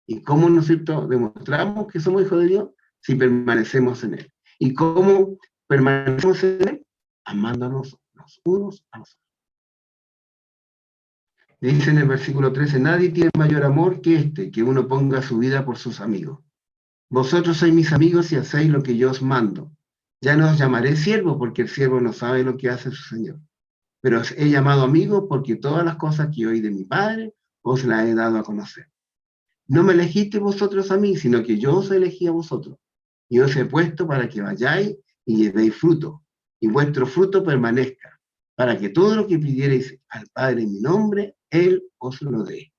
¿Y cómo nosotros demostramos que somos hijos de Dios? Si permanecemos en Él. ¿Y cómo permanecemos en Él? Amándonos los unos a los otros. Dice en el versículo 13, nadie tiene mayor amor que este, que uno ponga su vida por sus amigos. Vosotros sois mis amigos y hacéis lo que yo os mando. Ya no os llamaré siervo, porque el siervo no sabe lo que hace su Señor. Pero os he llamado amigo porque todas las cosas que oí de mi Padre os las he dado a conocer. No me elegiste vosotros a mí, sino que yo os elegí a vosotros. Y os he puesto para que vayáis y llevéis fruto, y vuestro fruto permanezca, para que todo lo que pidierais al Padre en mi nombre, Él os lo dé.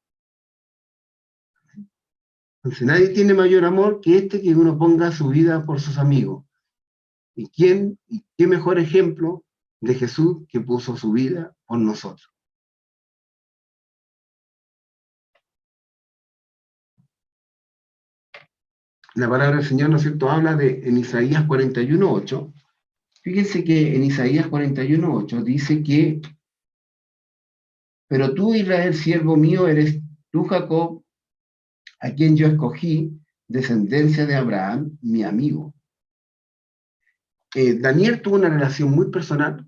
Entonces nadie tiene mayor amor que este que uno ponga su vida por sus amigos. ¿Y qué mejor ejemplo de Jesús que puso su vida por nosotros? La palabra del Señor, ¿no es cierto?, habla en Isaías 41:8. Fíjense que en Isaías 41:8 dice que, pero tú, Israel, siervo mío, eres tú, Jacob, a quien yo escogí, descendencia de Abraham, mi amigo. Daniel tuvo una relación muy personal.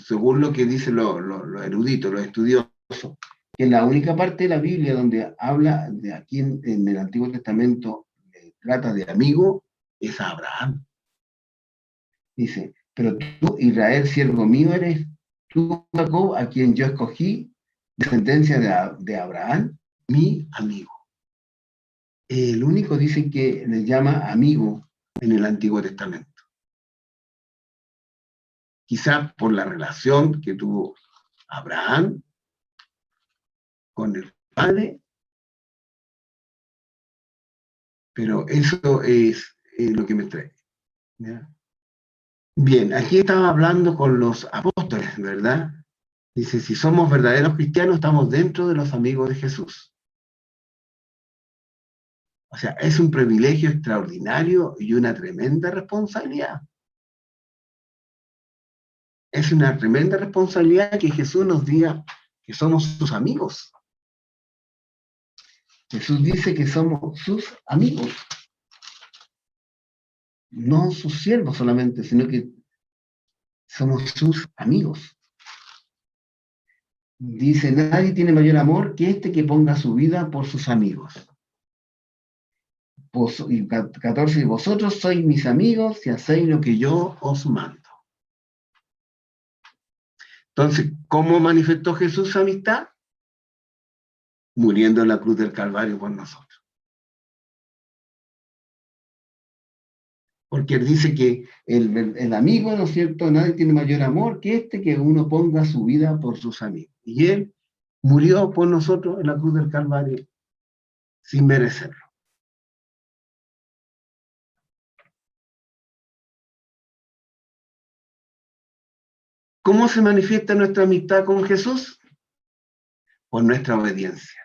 Según lo que dicen los eruditos, los estudiosos, que en la única parte de la Biblia donde habla de aquí en el Antiguo Testamento, trata de amigo, es Abraham. Dice, pero tú, Israel, siervo mío, eres tú, Jacob, a quien yo escogí, descendencia de Abraham, mi amigo. El único dice que le llama amigo en el Antiguo Testamento. Quizás por la relación que tuvo Abraham con el Padre, pero eso es lo que me trae. ¿Ya? Bien, aquí estaba hablando con los apóstoles, ¿verdad? Dice, si somos verdaderos cristianos, estamos dentro de los amigos de Jesús. O sea, es un privilegio extraordinario y una tremenda responsabilidad. Es una tremenda responsabilidad que Jesús nos diga que somos sus amigos. Jesús dice que somos sus amigos. No sus siervos solamente, sino que somos sus amigos. Dice, nadie tiene mayor amor que este que ponga su vida por sus amigos. Y 14, vosotros sois mis amigos si hacéis lo que yo os mando. Entonces, ¿cómo manifestó Jesús su amistad? Muriendo en la cruz del Calvario por nosotros. Porque él dice que el amigo, ¿no es cierto?, nadie tiene mayor amor que este que uno ponga su vida por sus amigos. Y él murió por nosotros en la cruz del Calvario sin merecerlo. ¿Cómo se manifiesta nuestra amistad con Jesús? Por nuestra obediencia.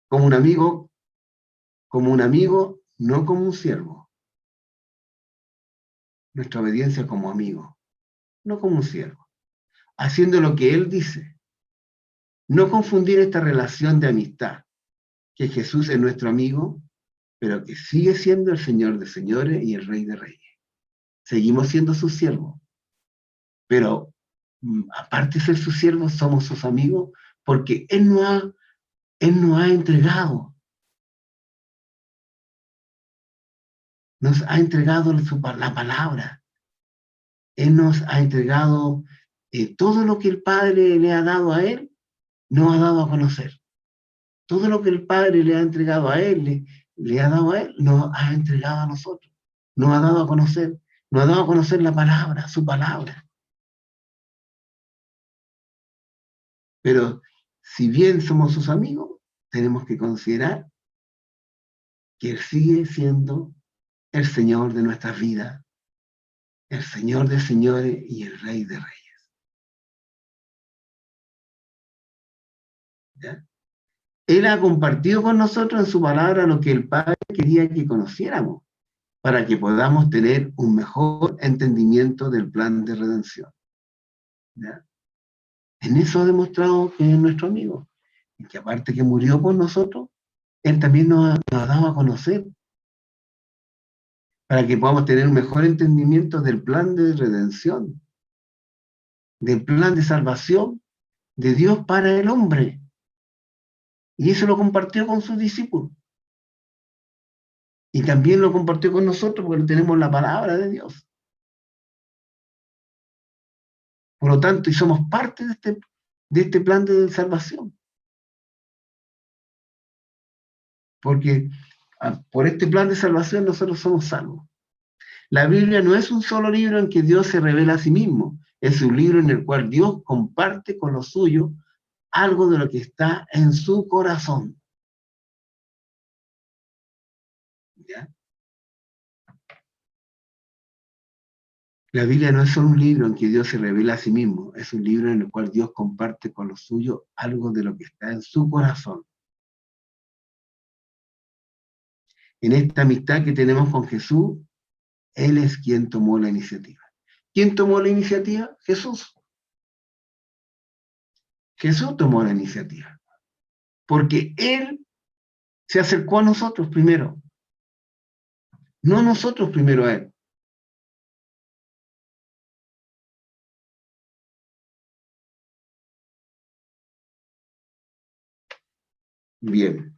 Como un amigo, no como un siervo. Nuestra obediencia como amigo, no como un siervo. Haciendo lo que Él dice. No confundir esta relación de amistad, que Jesús es nuestro amigo, pero que sigue siendo el Señor de señores y el Rey de reyes. Seguimos siendo sus siervos, pero aparte de ser sus siervos, somos sus amigos, porque Él nos ha entregado. Nos ha entregado la palabra. Él nos ha entregado todo lo que el Padre le ha dado a Él, nos ha dado a conocer. Todo lo que el Padre le ha entregado a Él, le ha dado a Él, nos ha entregado a nosotros. Nos ha dado a conocer. Nos ha dado a conocer la palabra, su palabra. Pero si bien somos sus amigos, tenemos que considerar que Él sigue siendo el Señor de nuestras vidas, el Señor de señores y el Rey de reyes. ¿Ya? Él ha compartido con nosotros en su palabra lo que el Padre quería que conociéramos, para que podamos tener un mejor entendimiento del plan de redención. ¿Ya? En eso ha demostrado que es nuestro amigo, y que aparte que murió por nosotros, Él también nos ha dado a conocer, para que podamos tener un mejor entendimiento del plan de redención, del plan de salvación de Dios para el hombre. Y eso lo compartió con sus discípulos. Y también lo compartió con nosotros porque tenemos la palabra de Dios. Por lo tanto, y somos parte de este plan de salvación. Porque por este plan de salvación nosotros somos salvos. La Biblia no es un solo libro en que Dios se revela a sí mismo, es un libro en el cual Dios comparte con los suyos algo de lo que está en su corazón. ¿Ya? La Biblia no es solo un libro en que Dios se revela a sí mismo, es un libro en el cual Dios comparte con los suyos algo de lo que está en su corazón. En esta amistad que tenemos con Jesús, Él es quien tomó la iniciativa. ¿Quién tomó la iniciativa? Jesús. Jesús tomó la iniciativa. Porque Él se acercó a nosotros primero. No nosotros primero a Él. Bien.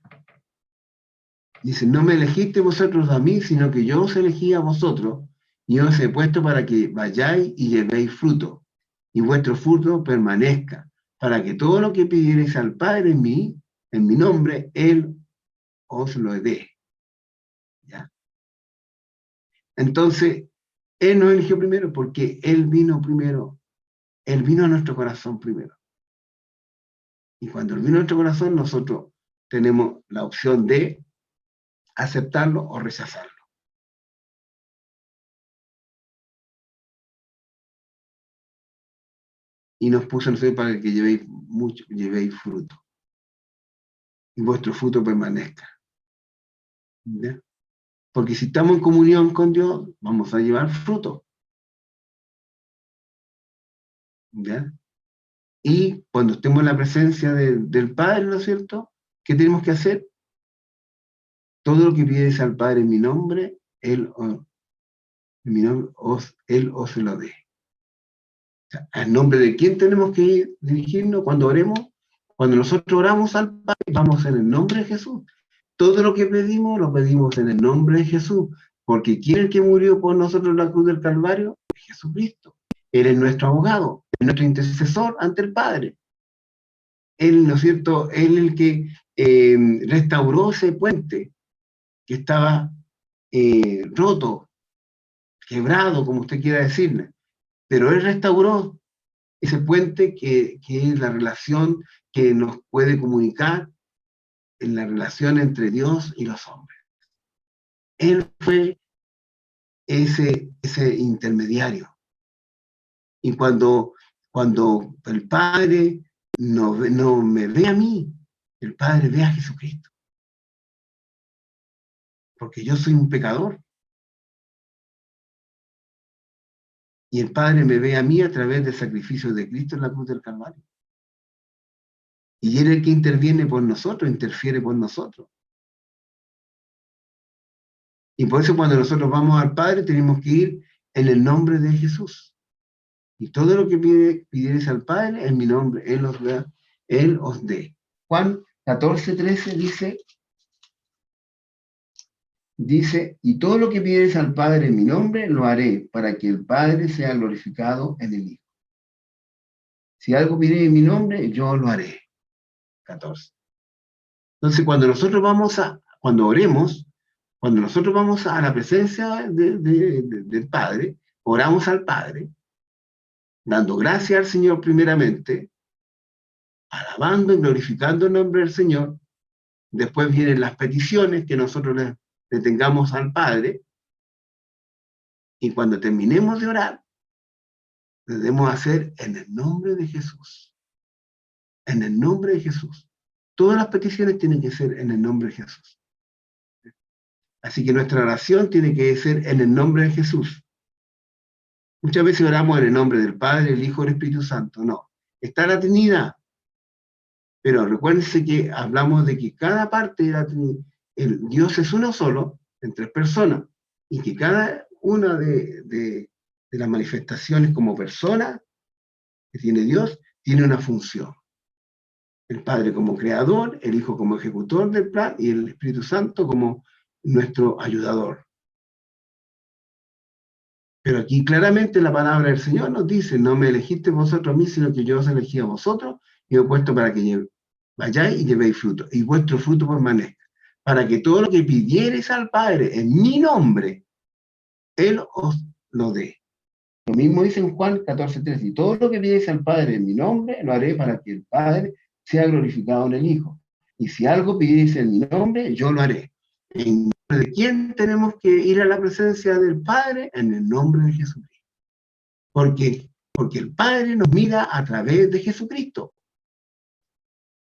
Dice, no me elegisteis vosotros a mí, sino que yo os elegí a vosotros, y os he puesto para que vayáis y llevéis fruto, y vuestro fruto permanezca, para que todo lo que pidierais al Padre en mi nombre, Él os lo dé. ¿Ya? Entonces, Él nos eligió primero porque Él vino primero. Él vino a nuestro corazón primero. Y cuando Él vino a nuestro corazón, nosotros tenemos la opción de aceptarlo o rechazarlo. Y nos puso nosotros para que llevéis fruto. Y vuestro fruto permanezca. ¿Ya? Porque si estamos en comunión con Dios, vamos a llevar fruto. ¿Ya? Y cuando estemos en la presencia del Padre, ¿no es cierto? ¿Qué tenemos que hacer? Todo lo que pides al Padre en mi nombre, Él os lo dé. O sea, ¿en nombre de quién tenemos que dirigirnos cuando oremos? Cuando nosotros oramos al Padre, vamos en el nombre de Jesús. Todo lo que pedimos, lo pedimos en el nombre de Jesús. Porque ¿quién es el que murió por nosotros en la cruz del Calvario? Jesucristo. Él es nuestro abogado, es nuestro intercesor ante el Padre. Él, ¿no es cierto? Él es el que restauró ese puente que estaba roto, quebrado, como usted quiera decirle. Pero Él restauró ese puente que es la relación que nos puede comunicar en la relación entre Dios y los hombres. Él fue ese intermediario. Y cuando el Padre no me ve a mí, el Padre ve a Jesucristo. Porque yo soy un pecador. Y el Padre me ve a mí a través del sacrificio de Cristo en la cruz del Calvario. Y Él es el que interviene por nosotros, interfiere por nosotros. Y por eso cuando nosotros vamos al Padre tenemos que ir en el nombre de Jesús. Y todo lo que pidieres al Padre en mi nombre, Él os dé. Juan 14:13 dice, y todo lo que pidieres al Padre en mi nombre, lo haré, para que el Padre sea glorificado en el Hijo. Si algo pidieres en mi nombre, yo lo haré. 14. Entonces, cuando oremos, cuando nosotros vamos a la presencia del Padre, oramos al Padre, dando gracias al Señor primeramente, alabando y glorificando el nombre del Señor. Después vienen las peticiones que nosotros le tengamos al Padre, y cuando terminemos de orar, lo debemos hacer en el nombre de Jesús. En el nombre de Jesús. Todas las peticiones tienen que ser en el nombre de Jesús. Así que nuestra oración tiene que ser en el nombre de Jesús. Muchas veces oramos en el nombre del Padre, el Hijo y el Espíritu Santo. No, está la Trinidad. Pero recuérdense que hablamos de que cada parte de la Trinidad, el Dios es uno solo, en tres personas, y que cada una de las manifestaciones como persona que tiene Dios, tiene una función. El Padre como creador, el Hijo como ejecutor del plan, y el Espíritu Santo como nuestro ayudador. Pero aquí claramente la palabra del Señor nos dice, no me elegiste vosotros a mí, sino que yo os elegí a vosotros, y os he puesto para que vayáis y llevéis fruto, y vuestro fruto permanezca, para que todo lo que pidiereis al Padre en mi nombre, Él os lo dé. Lo mismo dice en Juan 14:3, y todo lo que pidiereis al Padre en mi nombre, lo haré para que el Padre sea glorificado en el Hijo. Y si algo pidiereis en mi nombre, yo lo haré. ¿En nombre de quién tenemos que ir a la presencia del Padre? En el nombre de Jesucristo. Porque el Padre nos mira a través de Jesucristo.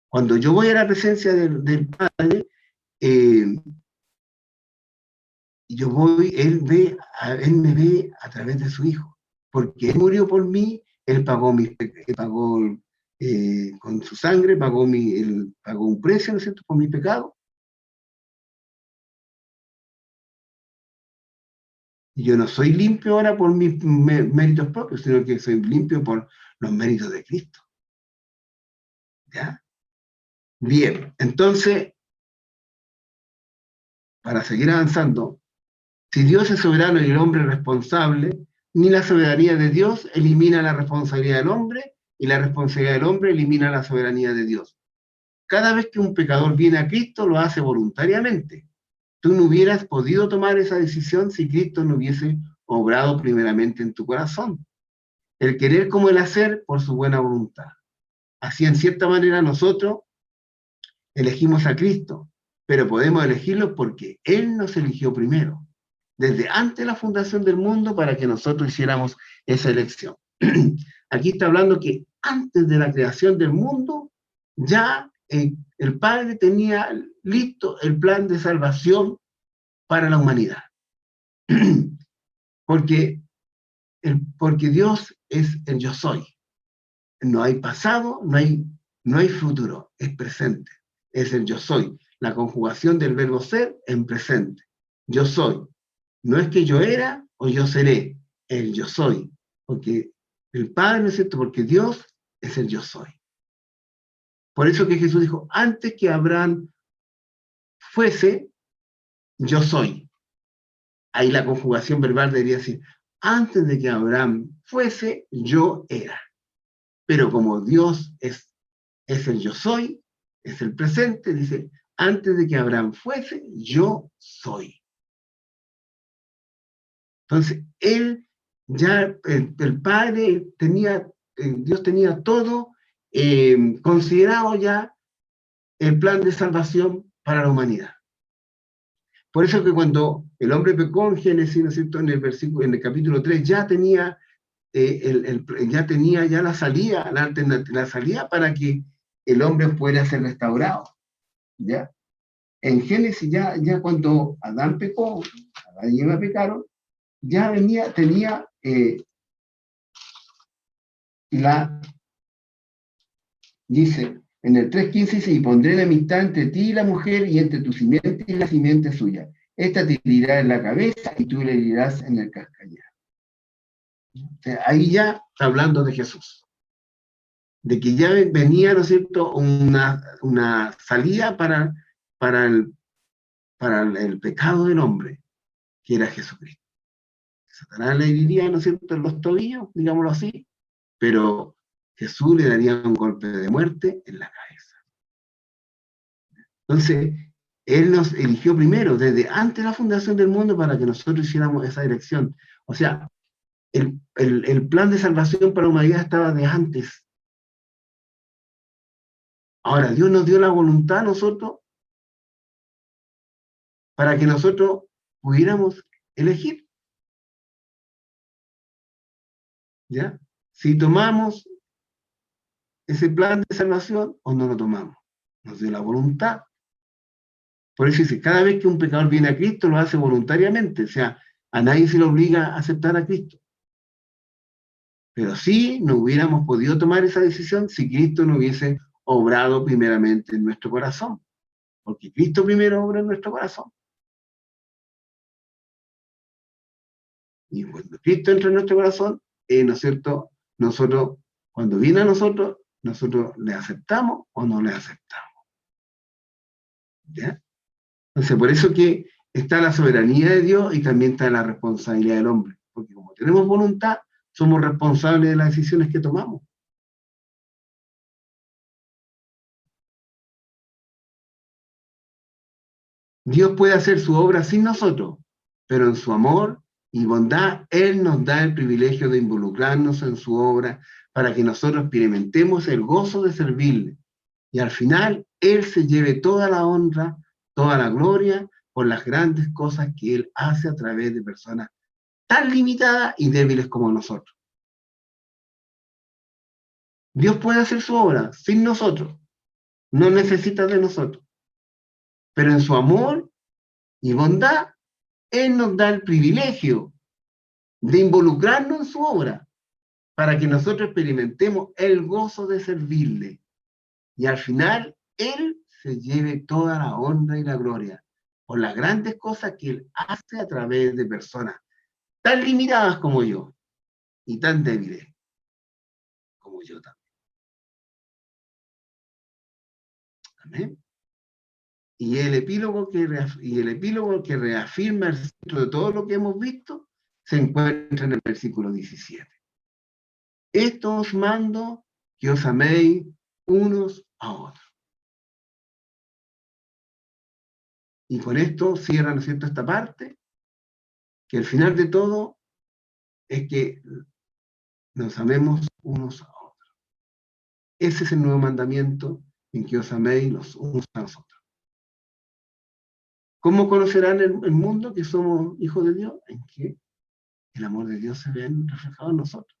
Cuando yo voy a la presencia del Padre, Él me ve a través de su Hijo. Porque Él murió por mí, Él pagó con su sangre, pagó un precio, ¿no es cierto?, por mi pecado. Y yo no soy limpio ahora por mis méritos propios, sino que soy limpio por los méritos de Cristo. ¿Ya? Bien, entonces, para seguir avanzando, si Dios es soberano y el hombre es responsable, ni la soberanía de Dios elimina la responsabilidad del hombre, y la responsabilidad del hombre elimina la soberanía de Dios. Cada vez que un pecador viene a Cristo, lo hace voluntariamente. Tú no hubieras podido tomar esa decisión si Cristo no hubiese obrado primeramente en tu corazón. El querer como el hacer por su buena voluntad. Así, en cierta manera, nosotros elegimos a Cristo, pero podemos elegirlo porque Él nos eligió primero, desde antes de la fundación del mundo, para que nosotros hiciéramos esa elección. Aquí está hablando que antes de la creación del mundo, ya el Padre tenía listo el plan de salvación para la humanidad. Porque Dios es el yo soy. No hay pasado, no hay futuro, es presente. Es el yo soy. La conjugación del verbo ser en presente. Yo soy. No es que yo era o yo seré, el yo soy. Porque el Padre, ¿no es cierto? Porque Dios es el yo soy. Por eso que Jesús dijo, antes que Abraham fuese, yo soy. Ahí la conjugación verbal debería decir, antes de que Abraham fuese, yo era. Pero como Dios es el yo soy, es el presente, dice, antes de que Abraham fuese, yo soy. Entonces, él ya, el Padre tenía, Dios tenía todo considerado ya el plan de salvación para la humanidad. Por eso que cuando el hombre pecó en Génesis, ¿no es cierto?, en el capítulo 3, ya tenía ya la salida para que el hombre pueda ser restaurado. ¿Ya? En Génesis, ya cuando Adán pecó, Adán y Eva pecaron, ya tenía dice, en el 3:15 dice, y pondré enemistad entre ti y la mujer, y entre tu simiente y la simiente suya. Esta te herirá en la cabeza, y tú le herirás en el cascabel. O sea, ahí ya está hablando de Jesús. De que ya venía, ¿no es cierto?, una salida para el pecado del hombre, que era Jesucristo. Satanás le diría, ¿no es cierto?, en los tobillos, digámoslo así, pero Jesús le daría un golpe de muerte en la cabeza. Entonces, Él nos eligió primero, desde antes de la fundación del mundo, para que nosotros hiciéramos esa elección. O sea, el plan de salvación para la humanidad estaba de antes. Ahora, Dios nos dio la voluntad a nosotros para que nosotros pudiéramos elegir. ¿Ya? Si tomamos ese plan de salvación o no lo tomamos. Nos dio la voluntad. Por eso dice, cada vez que un pecador viene a Cristo, lo hace voluntariamente. O sea, a nadie se le obliga a aceptar a Cristo. Pero sí no hubiéramos podido tomar esa decisión si Cristo no hubiese obrado primeramente en nuestro corazón. Porque Cristo primero obra en nuestro corazón. Y cuando Cristo entra en nuestro corazón, ¿no es cierto? Nosotros, cuando viene a nosotros le aceptamos o no le aceptamos. ¿Ya? Entonces, por eso que está la soberanía de Dios y también está la responsabilidad del hombre. Porque como tenemos voluntad, somos responsables de las decisiones que tomamos. Dios puede hacer su obra sin nosotros, pero en su amor y bondad, Él nos da el privilegio de involucrarnos en su obra para que nosotros experimentemos el gozo de servirle. Y al final, Él se lleve toda la honra, toda la gloria por las grandes cosas que Él hace a través de personas tan limitadas y débiles como nosotros. Dios puede hacer su obra sin nosotros, no necesita de nosotros, pero en su amor y bondad, Él nos da el privilegio de involucrarnos en su obra para que nosotros experimentemos el gozo de servirle. Y al final, Él se lleve toda la honra y la gloria por las grandes cosas que Él hace a través de personas tan limitadas como yo y tan débiles como yo también. Amén. Y el epílogo que reafirma el centro de todo lo que hemos visto se encuentra en el versículo 17. Esto os mando, que os améis unos a otros. Y con esto cierra, ¿no es cierto?, esta parte, que el final de todo es que nos amemos unos a otros. Ese es el nuevo mandamiento, en que os améis los unos a los otros. ¿Cómo conocerán el mundo que somos hijos de Dios? En que el amor de Dios se ve reflejado en nosotros,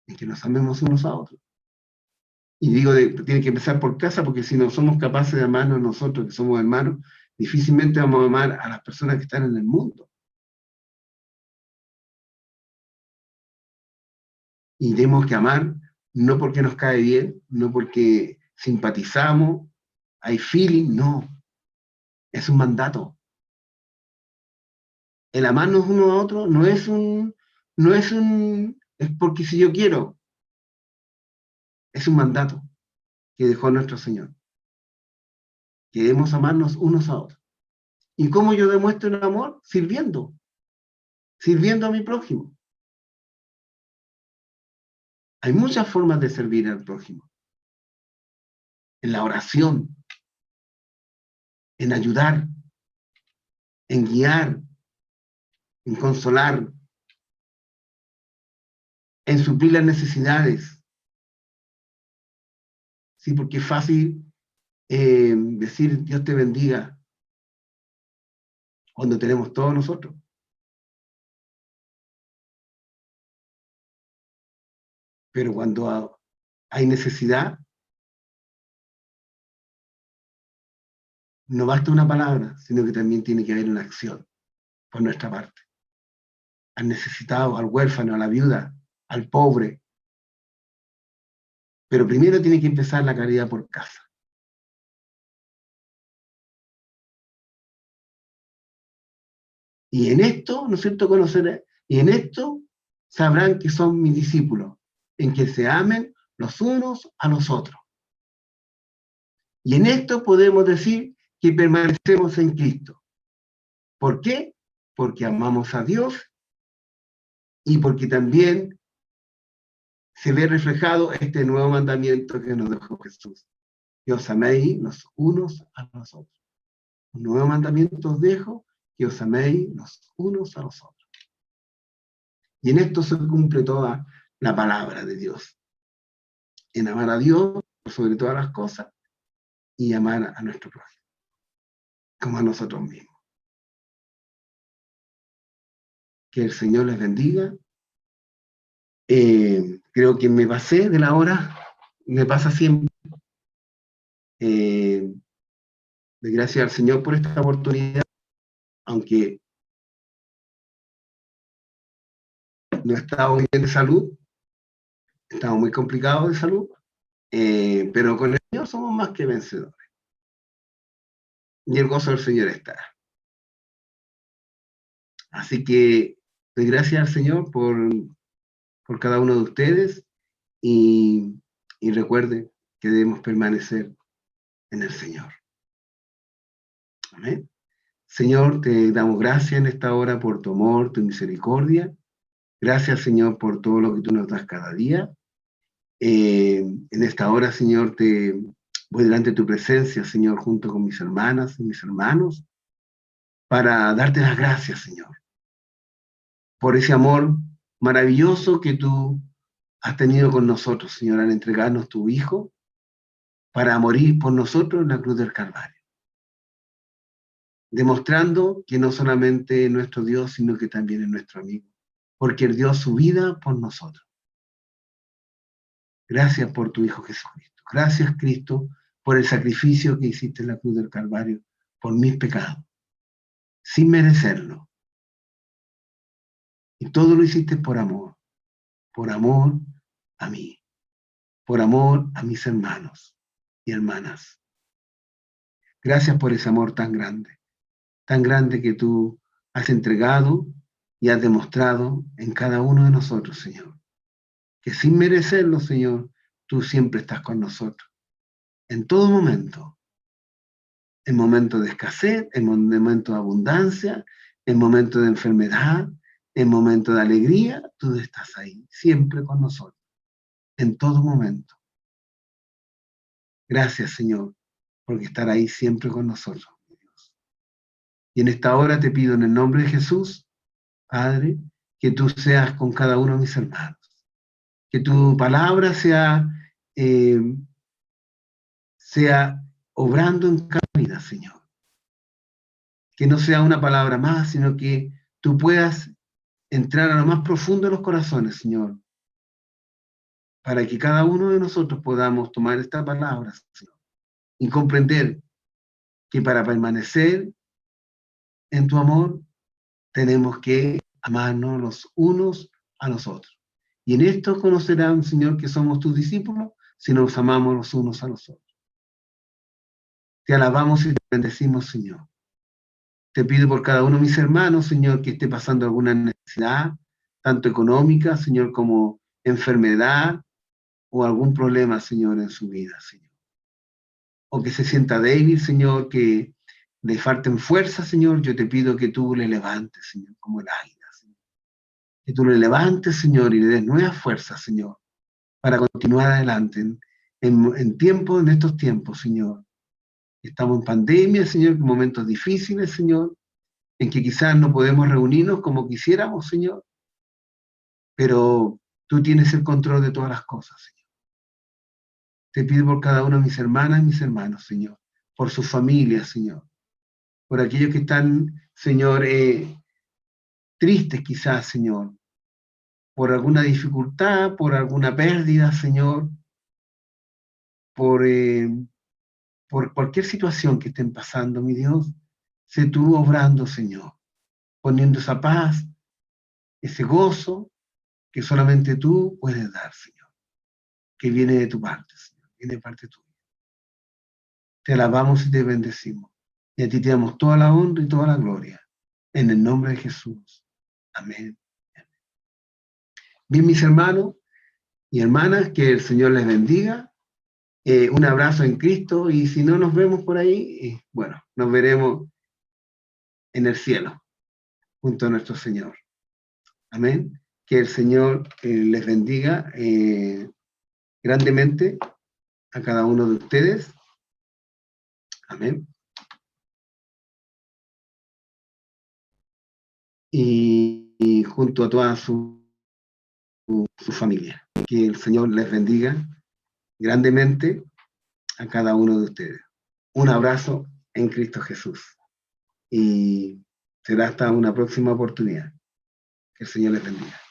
en que nos amemos unos a otros. Y digo, tiene que empezar por casa, porque si no somos capaces de amarnos nosotros, que somos hermanos, difícilmente vamos a amar a las personas que están en el mundo. Y tenemos que amar no porque nos cae bien, no porque simpatizamos, hay feeling, no. Es un mandato. El amarnos uno a otro es porque si yo quiero, es un mandato que dejó nuestro Señor. Que debemos amarnos unos a otros. ¿Y cómo yo demuestro el amor? Sirviendo a mi prójimo. Hay muchas formas de servir al prójimo. En la oración, en ayudar, en guiar, en consolar, en suplir las necesidades. Sí, porque es fácil decir Dios te bendiga cuando tenemos todos nosotros. Pero cuando hay necesidad, no basta una palabra, sino que también tiene que haber una acción por nuestra parte. Al necesitado, al huérfano, a la viuda, al pobre. Pero primero tiene que empezar la caridad por casa. Y en esto, ¿no es cierto?, y en esto sabrán que son mis discípulos, en que se amen los unos a los otros. Y en esto podemos decir que permanecemos en Cristo. ¿Por qué? Porque amamos a Dios y porque también se ve reflejado este nuevo mandamiento que nos dejó Jesús. Que os améis los unos a los otros. Un nuevo mandamiento os dejo, que os améis los unos a los otros. Y en esto se cumple toda la palabra de Dios. En amar a Dios sobre todas las cosas y amar a nuestro prójimo, como a nosotros mismos. Que el Señor les bendiga. Creo que me pasé de la hora, me pasa siempre. De gracias al Señor por esta oportunidad, aunque no estaba muy bien de salud, estaba muy complicado de salud, pero con el Señor somos más que vencedores. Y el gozo del Señor está. Así que doy gracias al Señor por cada uno de ustedes y recuerden que debemos permanecer en el Señor. Amén. Señor, te damos gracias en esta hora por tu amor, tu misericordia. Gracias, Señor, por todo lo que tú nos das cada día. En esta hora, Señor, te Voy delante de tu presencia, Señor, junto con mis hermanas y mis hermanos, para darte las gracias, Señor, por ese amor maravilloso que tú has tenido con nosotros, Señor, al entregarnos tu Hijo para morir por nosotros en la cruz del Calvario, demostrando que no solamente es nuestro Dios, sino que también es nuestro amigo, porque Él dio su vida por nosotros. Gracias por tu Hijo Jesucristo. Gracias, Cristo, por el sacrificio que hiciste en la cruz del Calvario por mis pecados, sin merecerlo. Y todo lo hiciste por amor a mí, por amor a mis hermanos y hermanas. Gracias por ese amor tan grande que tú has entregado y has demostrado en cada uno de nosotros, Señor. Que sin merecerlo, Señor, tú siempre estás con nosotros. En todo momento. En momentos de escasez, en momentos de abundancia, en momentos de enfermedad, en momentos de alegría, tú estás ahí, siempre con nosotros. En todo momento. Gracias, Señor, porque estar ahí siempre con nosotros, mi Dios. Y en esta hora te pido en el nombre de Jesús, Padre, que tú seas con cada uno de mis hermanos. Que tu palabra sea obrando en cada vida, Señor. Que no sea una palabra más, sino que tú puedas entrar a lo más profundo de los corazones, Señor. Para que cada uno de nosotros podamos tomar esta palabra, Señor, y comprender que para permanecer en tu amor tenemos que amarnos los unos a los otros. Y en esto conocerán, Señor, que somos tus discípulos si nos amamos los unos a los otros. Te alabamos y te bendecimos, Señor. Te pido por cada uno de mis hermanos, Señor, que esté pasando alguna necesidad, tanto económica, Señor, como enfermedad o algún problema, Señor, en su vida, Señor. O que se sienta débil, Señor, que le falten fuerza, Señor, yo te pido que tú le levantes, Señor, como el águila, Señor. Que tú le levantes, Señor, y le des nuevas fuerzas, Señor, para continuar adelante en estos tiempos, Señor. Estamos en pandemia, Señor, en momentos difíciles, Señor, en que quizás no podemos reunirnos como quisiéramos, Señor, pero tú tienes el control de todas las cosas, Señor. Te pido por cada una de mis hermanas y mis hermanos, Señor, por sus familias, Señor, por aquellos que están, Señor, tristes quizás, Señor, por alguna dificultad, por alguna pérdida, Señor, por cualquier situación que estén pasando, mi Dios, sé tú obrando, Señor, poniendo esa paz, ese gozo que solamente tú puedes dar, Señor, que viene de tu parte, Señor, viene de parte tuya. Te alabamos y te bendecimos. Y a ti te damos toda la honra y toda la gloria. En el nombre de Jesús. Amén. Bien, mis hermanos y hermanas, que el Señor les bendiga. Un abrazo en Cristo y si no nos vemos por ahí, bueno, nos veremos en el cielo, junto a nuestro Señor. Amén. Que el Señor les bendiga grandemente a cada uno de ustedes. Amén. Y junto a toda su familia. Que el Señor les bendiga grandemente a cada uno de ustedes. Un abrazo en Cristo Jesús. Y será hasta una próxima oportunidad. Que el Señor les bendiga.